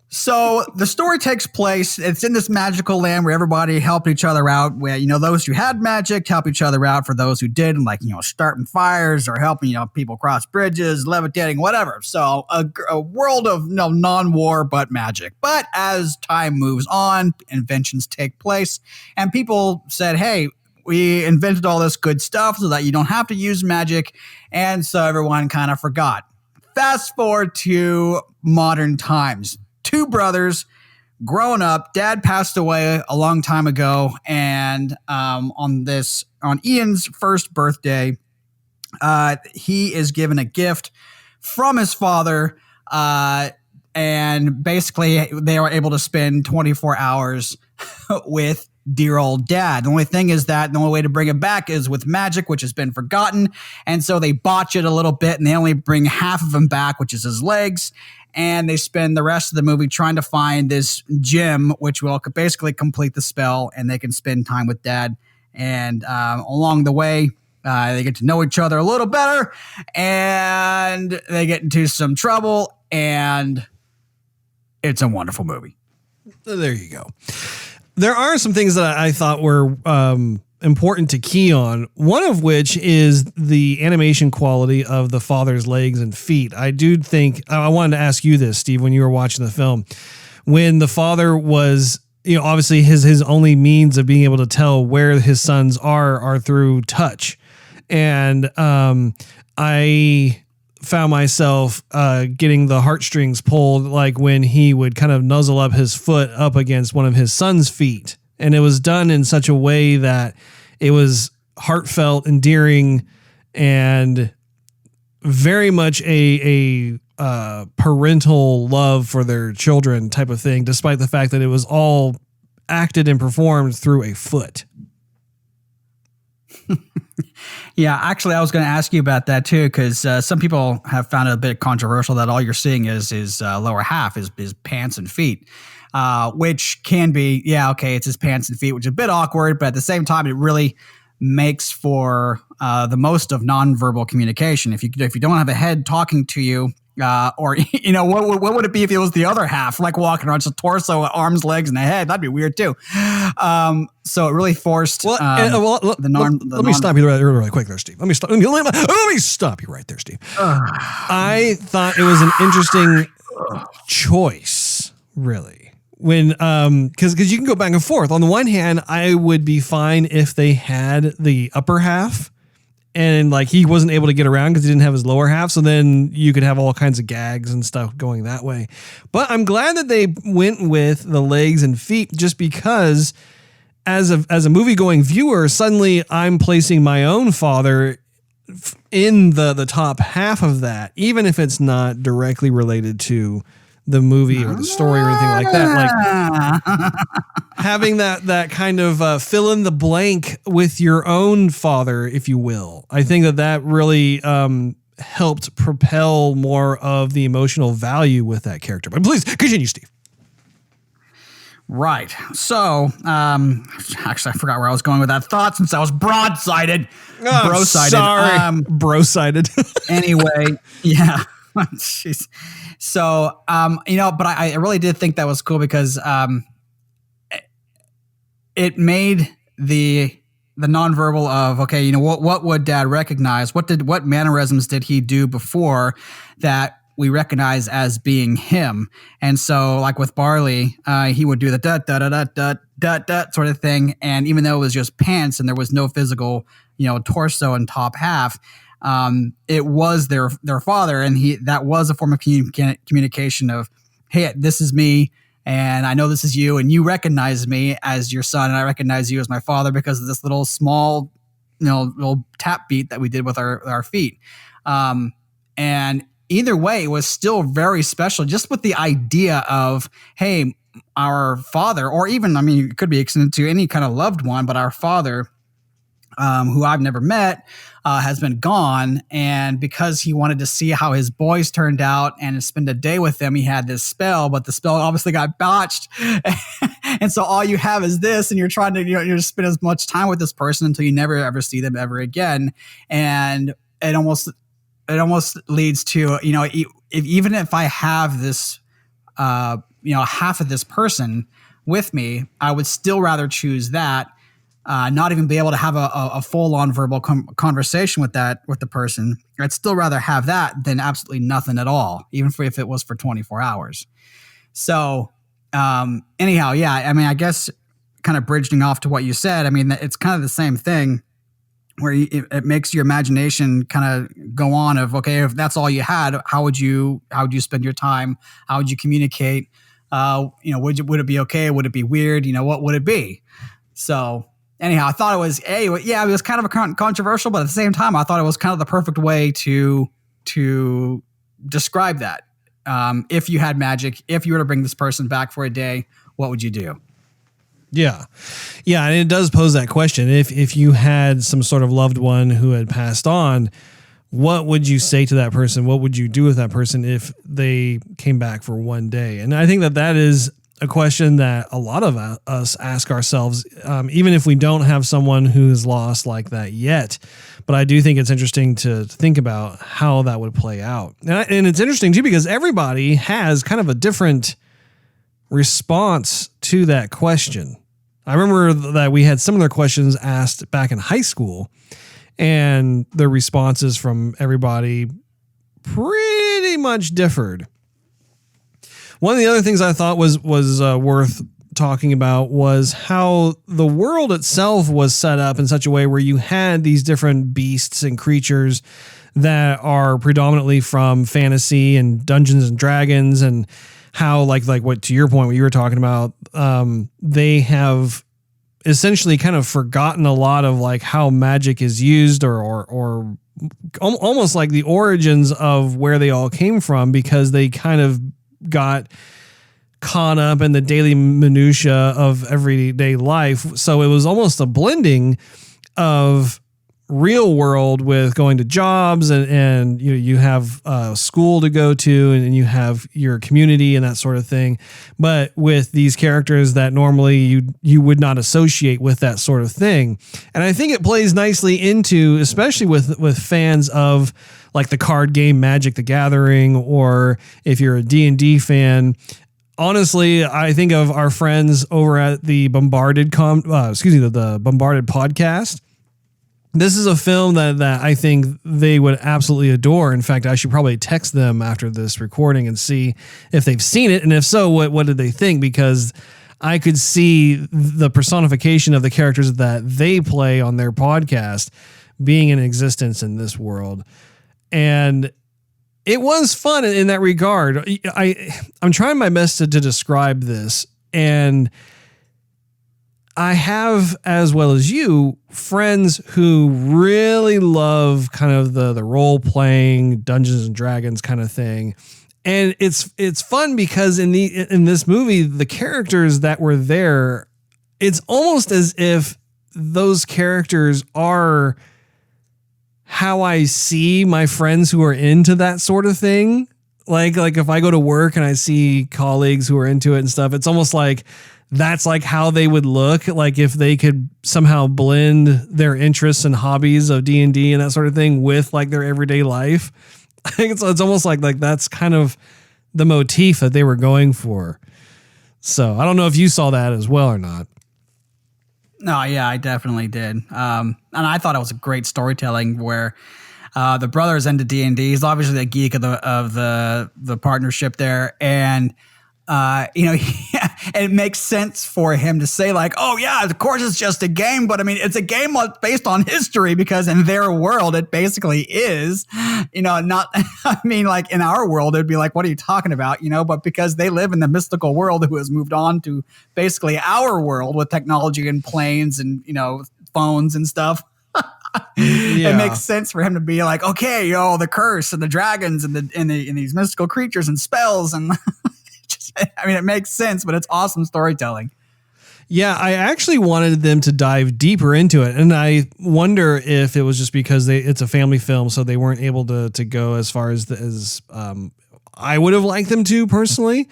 So the story takes place, it's in this magical land where everybody helped each other out, where, those who had magic help each other out for those who didn't, like, starting fires or helping, people cross bridges, levitating, whatever. So a world of non-war but magic. But as time moves on, inventions take place, and people said, hey, we invented all this good stuff so that you don't have to use magic, and so everyone kind of forgot. Fast forward to modern times. Two brothers, grown up. Dad passed away a long time ago, and on Ian's first birthday, he is given a gift from his father, and basically they are able to spend 24 hours with dear old dad. The only thing is that the only way to bring it back is with magic, which has been forgotten, and so they botch it a little bit, and they only bring half of him back, which is his legs. And they spend the rest of the movie trying to find this gem, which will basically complete the spell, and they can spend time with dad. And along the way, they get to know each other a little better, and they get into some trouble, and it's a wonderful movie. There you go. There are some things that I thought were important to key on, one of which is the animation quality of the father's legs and feet. I do think, I wanted to ask you this, Steve, when you were watching the film, when the father was, obviously his only means of being able to tell where his sons are through touch. And I found myself getting the heartstrings pulled, like when he would kind of nuzzle up his foot up against one of his son's feet. And it was done in such a way that it was heartfelt, endearing, and very much a parental love for their children type of thing, despite the fact that it was all acted and performed through a foot. Yeah, actually, I was going to ask you about that too, because some people have found it a bit controversial that all you're seeing is his lower half, his pants and feet. Which can be, it's his pants and feet, which is a bit awkward, but at the same time, it really makes for the most of nonverbal communication. If you don't have a head talking to you, or what would it be if it was the other half, like walking around, just torso, arms, legs, and a head? That'd be weird too. So it really forced. Let me stop you really quick there, Steve. Let me stop you right there, Steve. I thought it was an interesting choice, really. When because you can go back and forth. On the one hand, I would be fine if they had the upper half and like he wasn't able to get around because he didn't have his lower half, so then you could have all kinds of gags and stuff going that way. But I'm glad that they went with the legs and feet, just because as a movie going viewer, suddenly I'm placing my own father in the top half of that, even if it's not directly related to the movie or the story or anything like that. Like having that kind of fill in the blank with your own father, if you will. I think that really helped propel more of the emotional value with that character. But please continue, Steve. Right. So, actually, I forgot where I was going with that thought since I was broad-sided. Oh, bro-sided. Sorry. Bro-sided. Anyway, yeah. Jeez. So, but I really did think that was cool because it made the nonverbal of, okay, what would dad recognize? What mannerisms did he do before that we recognize as being him? And so, like with Barley, he would do the da da da da da sort of thing. And even though it was just pants and there was no physical, torso and top half, it was their father. And that was a form of communication of, hey, this is me. And I know this is you, and you recognize me as your son, and I recognize you as my father because of this little small, little tap beat that we did with our feet. And either way, it was still very special, just with the idea of, hey, our father, or even, it could be extended to any kind of loved one, but our father, who I've never met, has been gone. And because he wanted to see how his boys turned out and to spend a day with them, he had this spell, but the spell obviously got botched. And so all you have is this, and you're trying to, you spend as much time with this person until you never ever see them ever again. And it almost leads to, even if I have this, half of this person with me, I would still rather choose that. Not even be able to have a full-on verbal conversation with the person. I'd still rather have that than absolutely nothing at all, even if it was for 24 hours. So anyhow, yeah, I guess kind of bridging off to what you said, it's kind of the same thing where it makes your imagination kind of go on of, okay, if that's all you had, how would you spend your time? How would you communicate? Would it be okay? Would it be weird? What would it be? So anyhow, I thought it was it was kind of controversial, but at the same time, I thought it was kind of the perfect way to describe that. If you had magic, if you were to bring this person back for a day, what would you do? Yeah. Yeah. And it does pose that question. If you had some sort of loved one who had passed on, what would you say to that person? What would you do with that person if they came back for one day? And I think that is a question that a lot of us ask ourselves, even if we don't have someone who's lost like that yet. But I do think it's interesting to think about how that would play out. And it's interesting too, because everybody has kind of a different response to that question. I remember that we had similar questions asked back in high school, and the responses from everybody pretty much differed. One of the other things I thought was worth talking about was how the world itself was set up in such a way where you had these different beasts and creatures that are predominantly from fantasy and Dungeons and Dragons, and how like what, to your point, what you were talking about, they have essentially kind of forgotten a lot of like how magic is used, or almost like the origins of where they all came from, because they kind of got caught up in the daily minutia of everyday life. So it was almost a blending of real world with going to jobs, and you have school to go to, and you have your community and that sort of thing, but with these characters that normally you would not associate with that sort of thing. And I think it plays nicely into, especially with fans of like the card game Magic the Gathering, or if you're a D&D fan. Honestly, I think of our friends over at the Bombarded the Bombarded podcast. This is a film that I think they would absolutely adore. In fact, I should probably text them after this recording and see if they've seen it, and if so, what did they think? Because I could see the personification of the characters that they play on their podcast being in existence in this world. And it was fun in that regard. I'm trying my best to describe this, and I have, as well as you, friends who really love kind of the role-playing Dungeons and Dragons kind of thing. And it's fun because in this movie, the characters that were there, it's almost as if those characters are how I see my friends who are into that sort of thing. Like if I go to work and I see colleagues who are into it and stuff, it's almost like that's like how they would look, like if they could somehow blend their interests and hobbies of D&D and that sort of thing with like their everyday life. I think it's almost like that's kind of the motif that they were going for. So I don't know if you saw that as well or not. No, yeah, I definitely did. And I thought it was a great storytelling where the brother's into D&D. He's obviously the geek of the partnership there, and it makes sense for him to say like, oh yeah, of course it's just a game, but I mean, it's a game based on history because in their world, it basically is, not, I mean, like in our world, it'd be like, what are you talking about? But because they live in the mystical world who has moved on to basically our world with technology and planes and, phones and stuff. It makes sense for him to be like, okay, the curse and the dragons and these mystical creatures and spells and it makes sense, but it's awesome storytelling. Yeah, I actually wanted them to dive deeper into it, and I wonder if it was just because it's a family film, so they weren't able to go as far as I would have liked them to personally,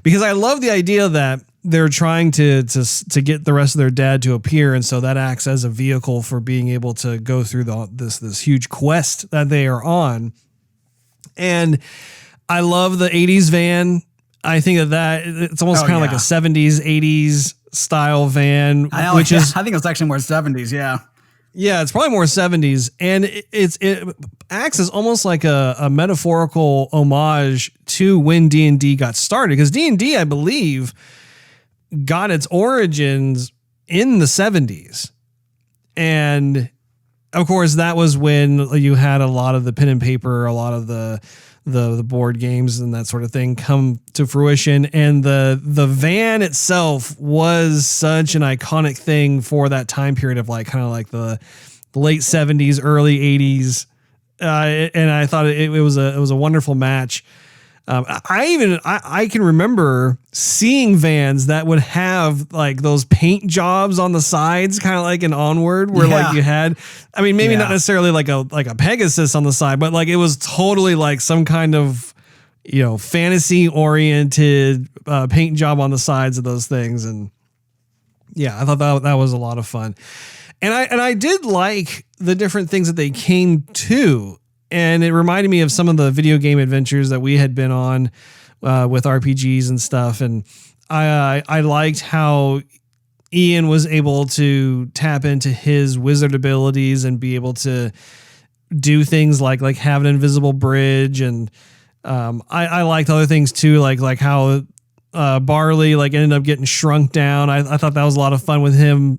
because I love the idea that they're trying to get the rest of their dad to appear, and so that acts as a vehicle for being able to go through this huge quest that they are on. And I love the 80s van. I think that it's almost kind of like a 70s, 80s style van, I think it was actually more 70s. Yeah. Yeah. It's probably more 70s. And it acts as almost like a metaphorical homage to when D&D got started. Because D&D, I believe, got its origins in the 70s. And of course that was when you had a lot of the pen and paper, a lot of the board games and that sort of thing come to fruition. And the van itself was such an iconic thing for that time period of like kind of like the late 70s, early 80s. And I thought it was a wonderful match. I can remember seeing vans that would have like those paint jobs on the sides, kind of like in Onward, where like you had, I mean, maybe not necessarily like a Pegasus on the side, but like it was totally like some kind of, fantasy oriented paint job on the sides of those things. And yeah, I thought that was a lot of fun. And I did like the different things that they came to. And it reminded me of some of the video game adventures that we had been on with RPGs and stuff. And I liked how Ian was able to tap into his wizard abilities and be able to do things like have an invisible bridge. And I liked other things too, like how Barley ended up getting shrunk down. I thought that was a lot of fun with him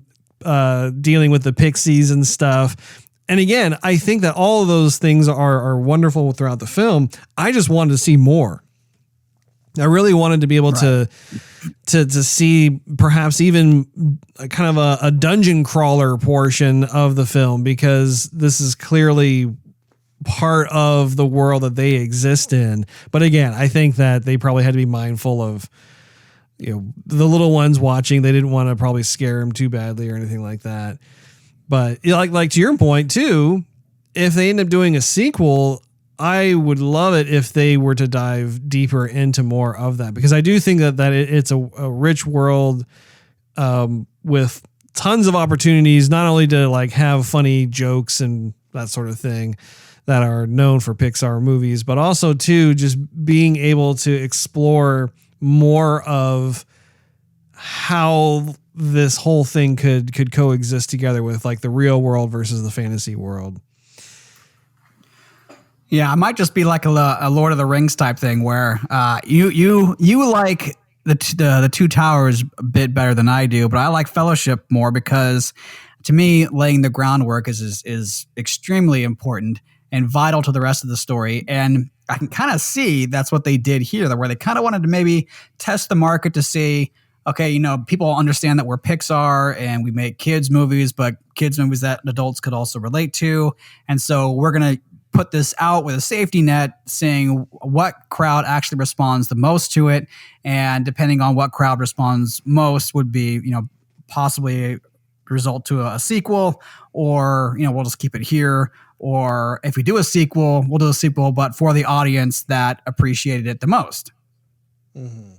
dealing with the pixies and stuff. And again, I think that all of those things are wonderful throughout the film. I just wanted to see more. I really wanted to be able to see perhaps even kind of a dungeon crawler portion of the film, because this is clearly part of the world that they exist in. But again, I think that they probably had to be mindful of, the little ones watching. They didn't want to probably scare them too badly or anything like that. But like to your point too, if they end up doing a sequel, I would love it if they were to dive deeper into more of that, because I do think that it's a rich world with tons of opportunities, not only to have funny jokes and that sort of thing that are known for Pixar movies, but also to just being able to explore more of how this whole thing could coexist together with the real world versus the fantasy world. Yeah, it might just be like a Lord of the Rings type thing where you like the Two Towers a bit better than I do, but I like Fellowship more because to me, laying the groundwork is extremely important and vital to the rest of the story. And I can kind of see that's what they did here, where they kind of wanted to maybe test the market to see, okay, people understand that we're Pixar and we make kids movies, but kids movies that adults could also relate to. And so we're going to put this out with a safety net, seeing what crowd actually responds the most to it. And depending on what crowd responds most would be, possibly result to a sequel, or, we'll just keep it here. Or if we do a sequel, we'll do a sequel, but for the audience that appreciated it the most. Mm-hmm.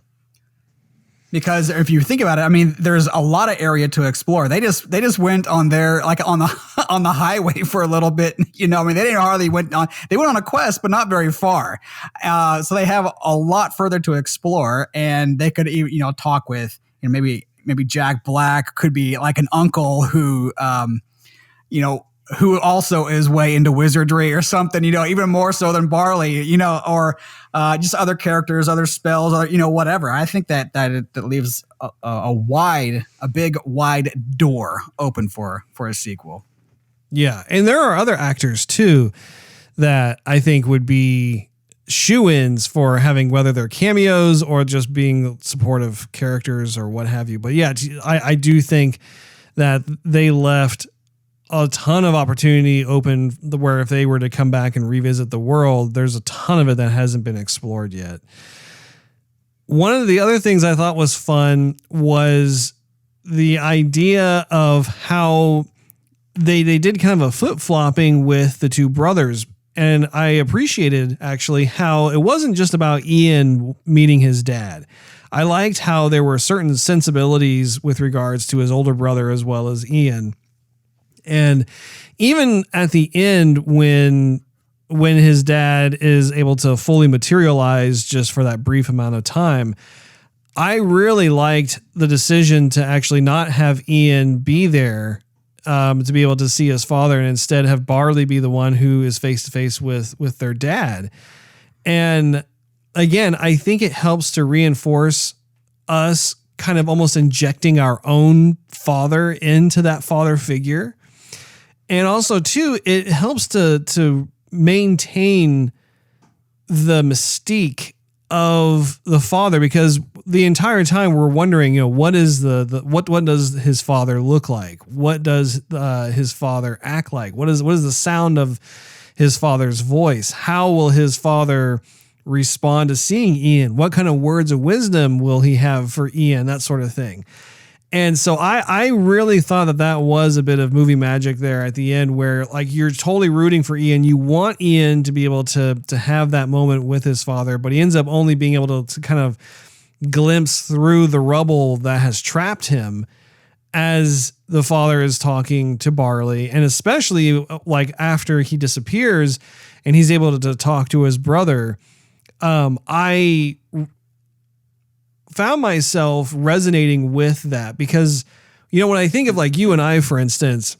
Because if you think about it, I mean, there's a lot of area to explore. They just went on their on the highway for a little bit. I mean, they didn't hardly went on. They went on a quest, but not very far. So they have a lot further to explore, and they could talk with maybe Jack Black could be like an uncle who who also is way into wizardry or something, even more so than Barley, or just other characters, other spells, other, whatever. I think that leaves a big wide door open for a sequel. Yeah. And there are other actors too that I think would be shoo-ins for having, whether they're cameos or just being supportive characters or what have you. But yeah, I do think that they left a ton of opportunity open where if they were to come back and revisit the world, there's a ton of it that hasn't been explored yet. One of the other things I thought was fun was the idea of how they did kind of a flip-flopping with the two brothers. And I appreciated actually how it wasn't just about Ian meeting his dad. I liked how there were certain sensibilities with regards to his older brother as well as Ian. And even at the end, when his dad is able to fully materialize just for that brief amount of time, I really liked the decision to actually not have Ian be there to be able to see his father, and instead have Barley be the one who is face to face with their dad. And again, I think it helps to reinforce us kind of almost injecting our own father into that father figure. And also too, it helps to maintain the mystique of the father, because the entire time we're wondering, what is what does his father look like? What does his father act like? What is the sound of his father's voice? How will his father respond to seeing Ian? What kind of words of wisdom will he have for Ian? That sort of thing. And so I really thought that was a bit of movie magic there at the end, where like you're totally rooting for Ian. You want Ian to be able to have that moment with his father, but he ends up only being able to kind of glimpse through the rubble that has trapped him as the father is talking to Barley. And especially like after he disappears and he's able to talk to his brother, I found myself resonating with that, because, when I think of like you and I, for instance,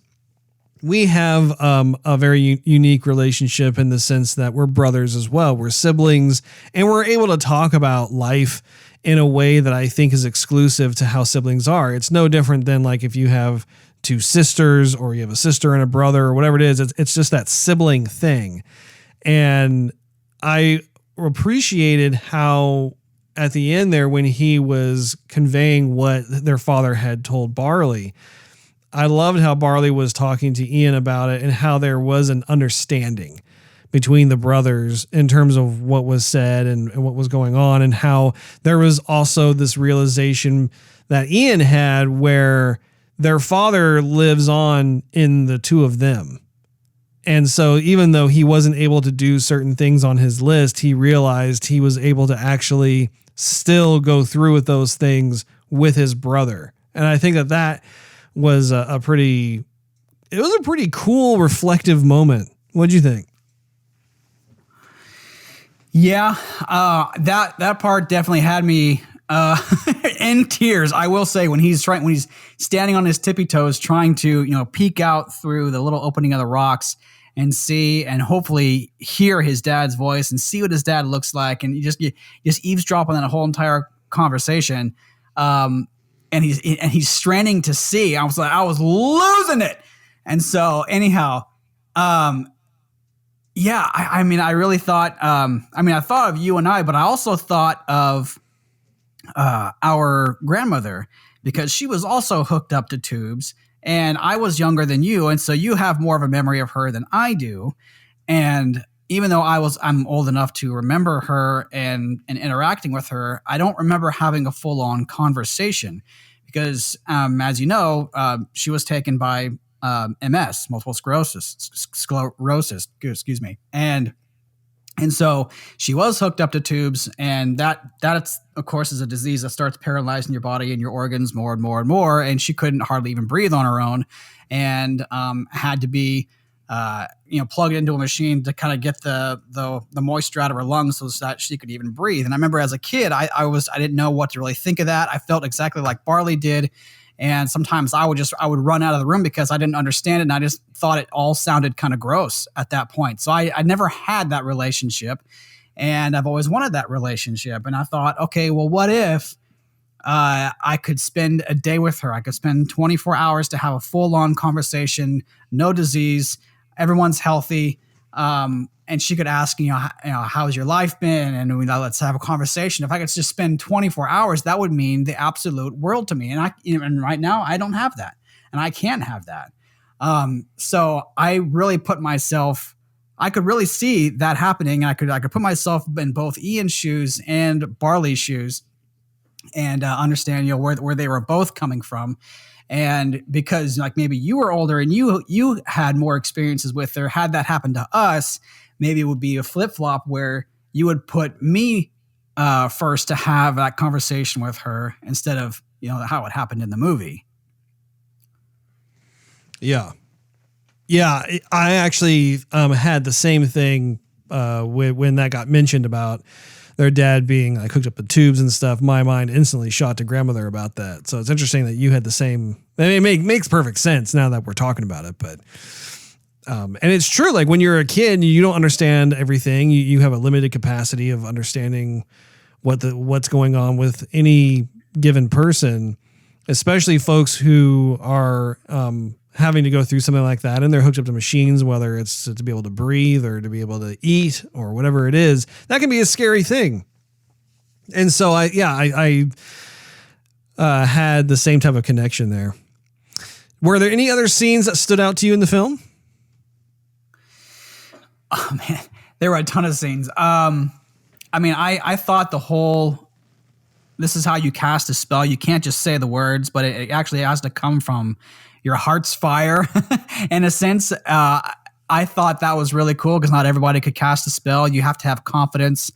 we have a very unique relationship in the sense that we're brothers as well. We're siblings, and we're able to talk about life in a way that I think is exclusive to how siblings are. It's no different than like if you have two sisters or you have a sister and a brother or whatever it is. It's just that sibling thing. And I appreciated how at the end there, when he was conveying what their father had told Barley, I loved how Barley was talking to Ian about it and how there was an understanding between the brothers in terms of what was said and what was going on, and how there was also this realization that Ian had where their father lives on in the two of them. And so even though he wasn't able to do certain things on his list, he realized he was able to actually still go through with those things with his brother. And I think that was a pretty cool, reflective moment. What'd you think? Yeah, that part definitely had me in tears. I will say, when he's standing on his tippy toes, trying to peek out through the little opening of the rocks and see and hopefully hear his dad's voice and see what his dad looks like, and you just eavesdrop on that whole entire conversation. And he's straining to see. I was losing it. And so anyhow, yeah, I mean, I really thought, I thought of you and I, but I also thought of our grandmother, because she was also hooked up to tubes, and I was younger than you. And so you have more of a memory of her than I do. And even though I'm old enough to remember her and interacting with her, I don't remember having a full on conversation, because, as you know, she was taken by MS, multiple sclerosis, excuse me. And so she was hooked up to tubes, and that of course is a disease that starts paralyzing your body and your organs more and more and more. And she couldn't hardly even breathe on her own, and had to be plugged into a machine to kind of get the moisture out of her lungs so that she could even breathe. And I remember as a kid, I didn't know what to really think of that. I felt exactly like Barley did. And sometimes I would run out of the room because I didn't understand it. And I just thought it all sounded kind of gross at that point. So I never had that relationship, and I've always wanted that relationship. And I thought, okay, well, what if I could spend a day with her? I could spend 24 hours to have a full-on conversation, no disease, everyone's healthy. And she could ask, how's your life been? And let's have a conversation. If I could just spend 24 hours, that would mean the absolute world to me. And right now I don't have that, and I can't have that. So I really I could really see that happening. And I could put myself in both Ian's shoes and Barley's shoes and understand, where they were both coming from. And because like maybe you were older and you had more experiences with her, had that happen to us, maybe it would be a flip-flop where you would put me first to have that conversation with her instead of, how it happened in the movie. Yeah. Yeah. I actually had the same thing when that got mentioned about their dad being like hooked up with tubes and stuff. My mind instantly shot to grandmother about that. So it's interesting that you had the same. It makes perfect sense now that we're talking about it, but and it's true. Like when you're a kid, you don't understand everything. You have a limited capacity of understanding what's going on with any given person, especially folks who are having to go through something like that, and they're hooked up to machines, whether it's to be able to breathe or to be able to eat or whatever it is. That can be a scary thing. And so I had the same type of connection there. Were there any other scenes that stood out to you in the film? Oh man, there were a ton of scenes. I thought this is how you cast a spell. You can't just say the words, but it actually has to come from your heart's fire. In a sense, I thought that was really cool because not everybody could cast a spell. You have to have confidence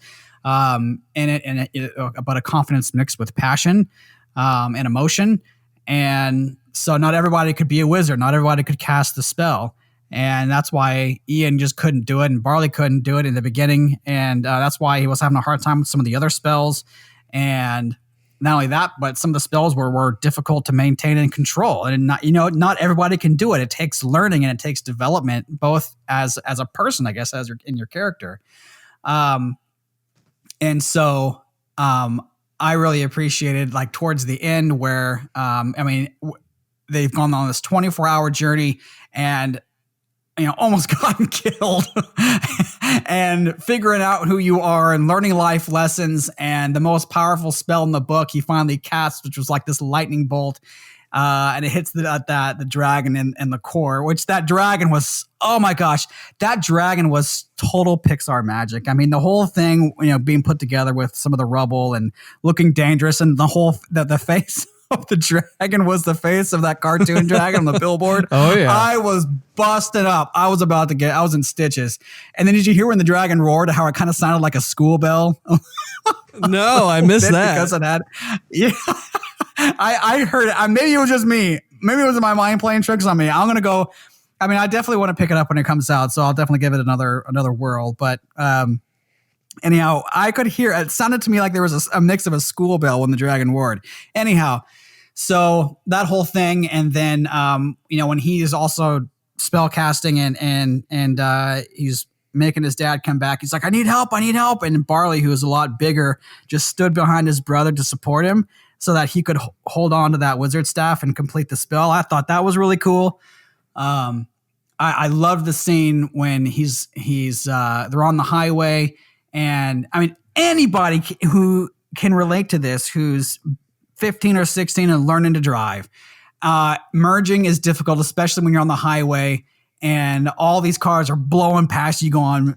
in it, but a confidence mixed with passion and emotion. And so not everybody could be a wizard. Not everybody could cast the spell. And that's why Ian just couldn't do it, and Barley couldn't do it in the beginning. And that's why he was having a hard time with some of the other spells. And not only that, but some of the spells were difficult to maintain and control. And not everybody can do it. It takes learning and it takes development, both as a person, I guess, in your character. And so I really appreciated like towards the end where they've gone on this 24-hour journey and almost gotten killed and figuring out who you are and learning life lessons. And the most powerful spell in the book he finally cast, which was like this lightning bolt. And it hits the dragon in the core, which that dragon was, oh my gosh, that dragon was total Pixar magic. I mean, the whole thing, being put together with some of the rubble and looking dangerous, and the face of the dragon was the face of that cartoon dragon on the billboard. Oh yeah. I was busted up. I was in stitches. And then did you hear when the dragon roared, how it kind of sounded like a school bell? No, I missed that. Because of that. Yeah. I heard it. Maybe it was just me. Maybe it was my mind playing tricks on me. I'm going to go. I definitely want to pick it up when it comes out. So I'll definitely give it another whirl. But, anyhow, I could hear, it sounded to me like there was a mix of a school bell when the dragon roared. Anyhow, so that whole thing. And then, when he is also spell casting and he's making his dad come back, he's like, I need help. And Barley, who is a lot bigger, just stood behind his brother to support him so that he could hold on to that wizard staff and complete the spell. I thought that was really cool. I love the scene when they're on the highway, and anybody who can relate to this, who's 15 or 16 and learning to drive, merging is difficult, especially when you're on the highway and all these cars are blowing past you going,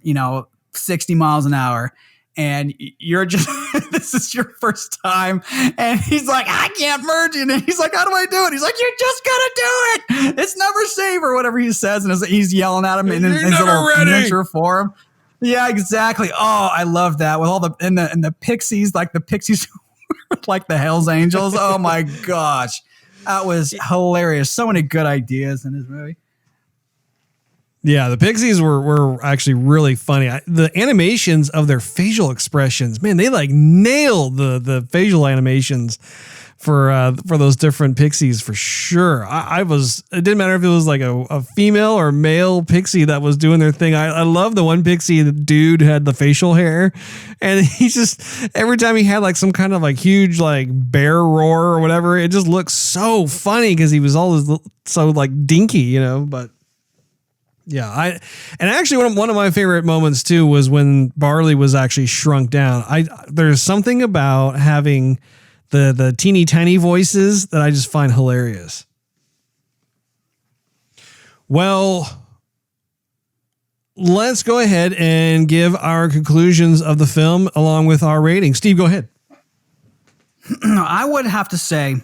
60 miles an hour. And you're just, this is your first time. And he's like, I can't merge in. And he's like, how do I do it? He's like, you're just going to do it. It's never safe, or whatever he says. And he's yelling at him in his little miniature form. Yeah, exactly. Oh, I love that. With all the pixies, like the pixies, like the Hells Angels. Oh my gosh. That was hilarious. So many good ideas in this movie. Yeah, the Pixies were actually really funny. The animations of their facial expressions, man, they like nailed the facial animations for those different pixies for sure. It didn't matter if it was like a female or male pixie that was doing their thing. I love the one pixie, the dude had the facial hair, and he just, every time he had like some kind of like huge like bear roar or whatever, it just looked so funny because he was always so like dinky, you know. But yeah, and actually one of my favorite moments too was when Barley was actually shrunk down. There's something about having the teeny tiny voices that I just find hilarious. Well, let's go ahead and give our conclusions of the film along with our rating. Steve, go ahead. I would have to say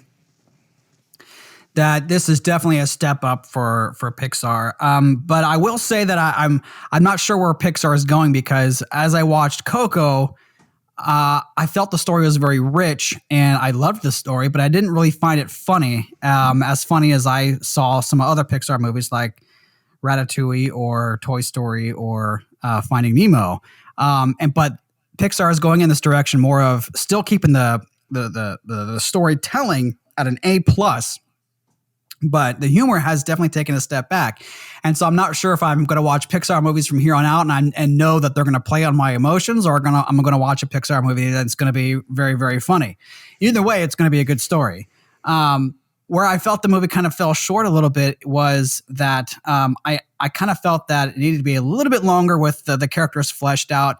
that this is definitely a step up for Pixar. But I will say that I'm not sure where Pixar is going, because as I watched Coco, I felt the story was very rich and I loved the story, but I didn't really find it funny, as funny as I saw some other Pixar movies like Ratatouille or Toy Story or Finding Nemo. But Pixar is going in this direction more of still keeping the storytelling at an A+, but the humor has definitely taken a step back. And so I'm not sure if I'm going to watch Pixar movies from here on out and know that they're going to play on my emotions, or I'm going to watch a Pixar movie that's going to be very, very funny. Either way, it's going to be a good story. Where I felt the movie kind of fell short a little bit was that I kind of felt that it needed to be a little bit longer with the characters fleshed out.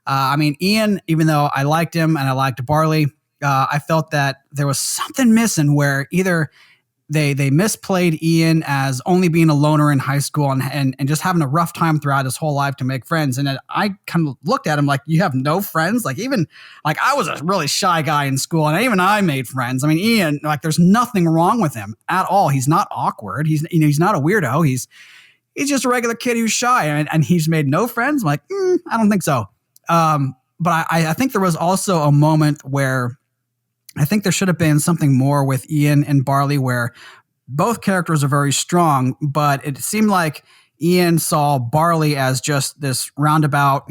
I mean, Ian, even though I liked him and I liked Barley, I felt that there was something missing where either they misplayed Ian as only being a loner in high school and just having a rough time throughout his whole life to make friends. And I kind of looked at him like, you have no friends? Like, even like I was a really shy guy in school and even I made friends. I mean, Ian, like there's nothing wrong with him at all. He's not awkward. He's not a weirdo. He's just a regular kid who's shy and he's made no friends. I'm like, I don't think so. But I think there was also a moment where I think there should have been something more with Ian and Barley where both characters are very strong, but it seemed like Ian saw Barley as just this roundabout,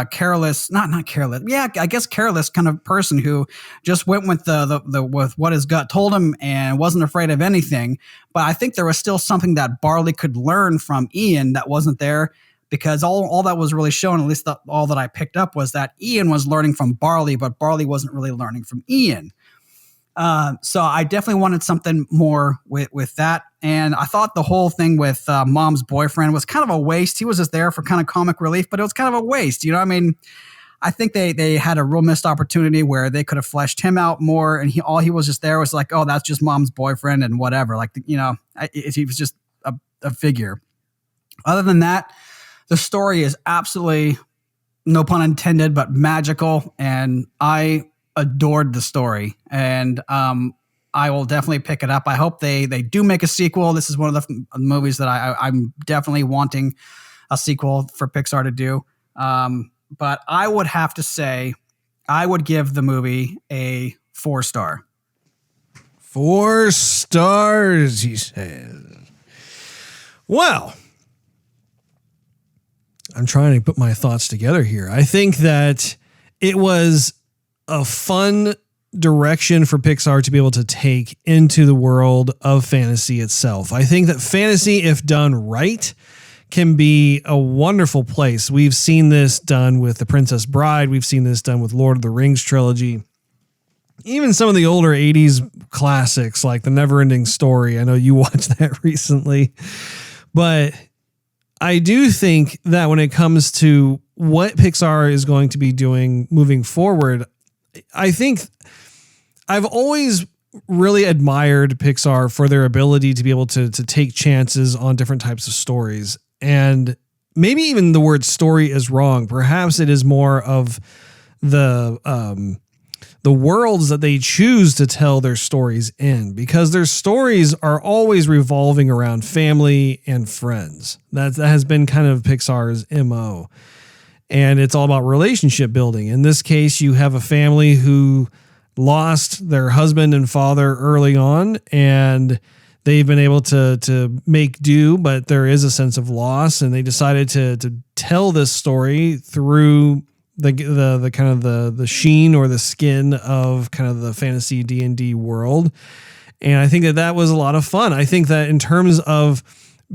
careless, not careless. Yeah, I guess careless kind of person who just went with with what his gut told him and wasn't afraid of anything. But I think there was still something that Barley could learn from Ian that wasn't there. Because all that was really shown, at least all that I picked up, was that Ian was learning from Barley, but Barley wasn't really learning from Ian. So I definitely wanted something more with that. And I thought the whole thing with Mom's boyfriend was kind of a waste. He was just there for kind of comic relief, but it was kind of a waste. You know what I mean? I think they had a real missed opportunity where they could have fleshed him out more. And all he was just there was like, oh, that's just Mom's boyfriend and whatever. Like, he was just a figure. Other than that, the story is absolutely, no pun intended, but magical, and I adored the story, and I will definitely pick it up. I hope they do make a sequel. This is one of the movies that I'm definitely wanting a sequel for Pixar to do. But I would have to say I would give the movie a 4-star. 4 stars, he says. Well, I'm trying to put my thoughts together here. I think that it was a fun direction for Pixar to be able to take into the world of fantasy itself. I think that fantasy, if done right, can be a wonderful place. We've seen this done with The Princess Bride. We've seen this done with Lord of the Rings trilogy. Even some of the older 80s classics like The Neverending Story. I know you watched that recently. But I do think that when it comes to what Pixar is going to be doing moving forward, I think I've always really admired Pixar for their ability to be able to take chances on different types of stories. And maybe even the word story is wrong. Perhaps it is more of the worlds that they choose to tell their stories in, because their stories are always revolving around family and friends. That has been kind of Pixar's MO. And it's all about relationship building. In this case, you have a family who lost their husband and father early on, and they've been able to make do, but there is a sense of loss, and they decided to tell this story through the kind of the sheen or the skin of kind of the fantasy D&D world. And I think that was a lot of fun. I think that in terms of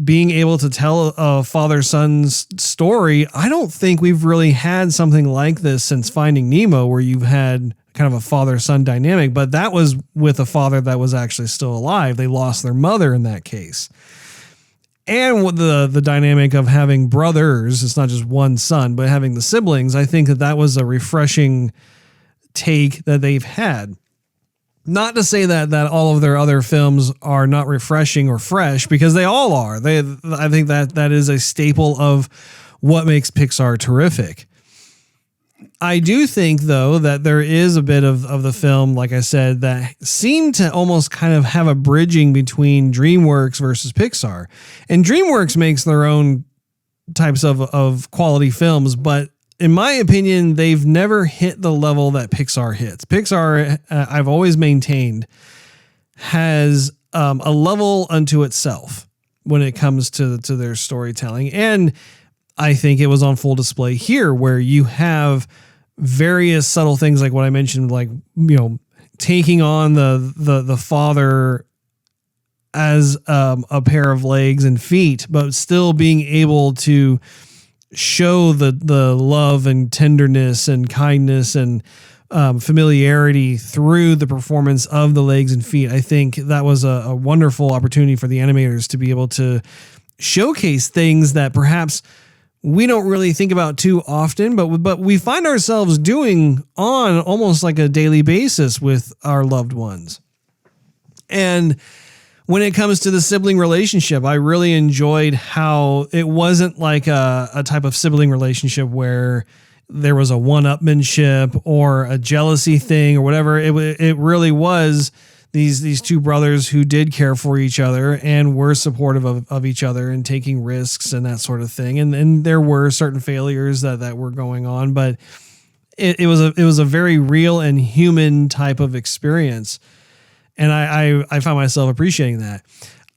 being able to tell a father-son's story, I don't think we've really had something like this since Finding Nemo, where you've had kind of a father-son dynamic, but that was with a father that was actually still alive. They lost their mother in that case. And with the dynamic of having brothers, it's not just one son, but having the siblings, I think that was a refreshing take that they've had. Not to say that all of their other films are not refreshing or fresh, because they all are. I think that is a staple of what makes Pixar terrific. I do think, though, that there is a bit of the film, like I said, that seemed to almost kind of have a bridging between DreamWorks versus Pixar. And DreamWorks makes their own types of quality films, but in my opinion, they've never hit the level that Pixar hits. Pixar, I've always maintained, has a level unto itself when it comes to their storytelling. And I think it was on full display here, where you have various subtle things like what I mentioned, like, taking on the father as a pair of legs and feet, but still being able to show the love and tenderness and kindness and familiarity through the performance of the legs and feet. I think that was a wonderful opportunity for the animators to be able to showcase things that perhaps we don't really think about too often, but we find ourselves doing on almost like a daily basis with our loved ones. And when it comes to the sibling relationship, I really enjoyed how it wasn't like a type of sibling relationship where there was a one-upmanship or a jealousy thing or whatever. It really was these two brothers who did care for each other and were supportive of each other and taking risks and that sort of thing. And there were certain failures that were going on, but it was a very real and human type of experience. And I found myself appreciating that.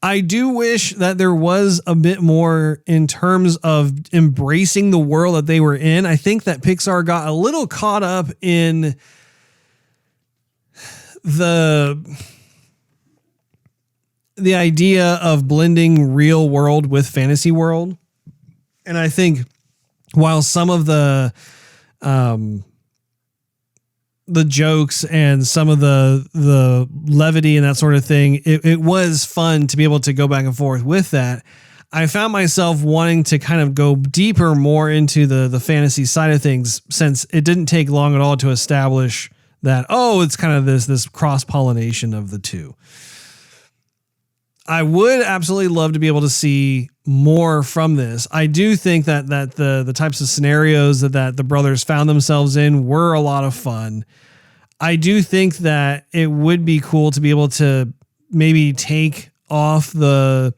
I do wish that there was a bit more in terms of embracing the world that they were in. I think that Pixar got a little caught up in the idea of blending real world with fantasy world. And I think while some of the jokes and some of the levity and that sort of thing, it was fun to be able to go back and forth with that. I found myself wanting to kind of go deeper more into the fantasy side of things, since it didn't take long at all to establish that, it's kind of this cross-pollination of the two. I would absolutely love to be able to see more from this. I do think that the types of scenarios that the brothers found themselves in were a lot of fun. I do think that it would be cool to be able to maybe take off the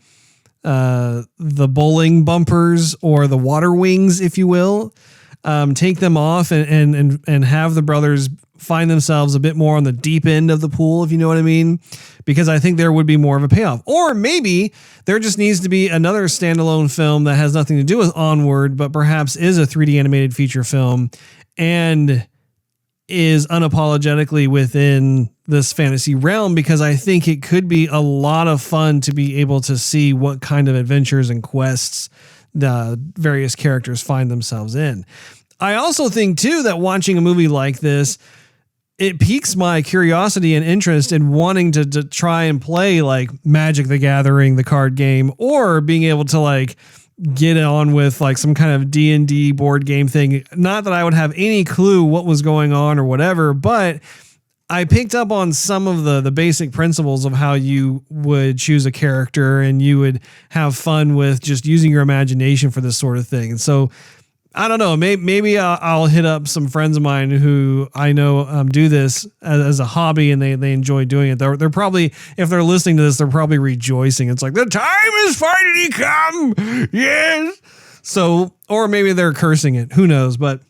bowling bumpers or the water wings, if you will, take them off and have the brothers find themselves a bit more on the deep end of the pool, if you know what I mean, because I think there would be more of a payoff. Or maybe there just needs to be another standalone film that has nothing to do with Onward, but perhaps is a 3D animated feature film and is unapologetically within this fantasy realm, because I think it could be a lot of fun to be able to see what kind of adventures and quests the various characters find themselves in. I also think too that watching a movie like this, it piques my curiosity and interest in wanting to try and play like Magic the Gathering, the card game, or being able to like get on with like some kind of D&D board game thing. Not that I would have any clue what was going on or whatever, but I picked up on some of the basic principles of how you would choose a character, and you would have fun with just using your imagination for this sort of thing. And so I don't know, maybe I'll hit up some friends of mine who I know do this as a hobby, and they enjoy doing it. They're probably, if they're listening to this, they're probably rejoicing. It's like, the time has finally come. Yes. So, or maybe they're cursing it. Who knows? But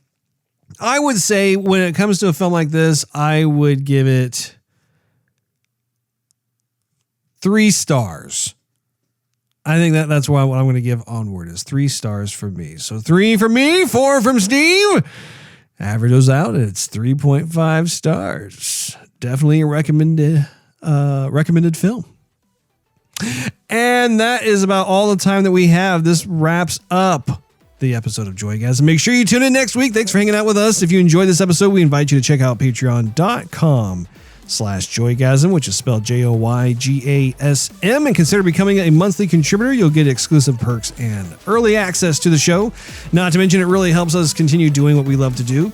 I would say when it comes to a film like this, I would give it 3 stars. I think that's why what I'm going to give Onward is 3 stars for me. So 3 from me, 4 from Steve. Average those out, and it's 3.5 stars. Definitely a recommended film. And that is about all the time that we have. This wraps up the episode of Joygasm. Make sure you tune in next week. Thanks for hanging out with us. If you enjoyed this episode, we invite you to check out patreon.com/Joygasm, which is spelled Joygasm, and consider becoming a monthly contributor. You'll get exclusive perks and early access to the show. Not to mention, it really helps us continue doing what we love to do.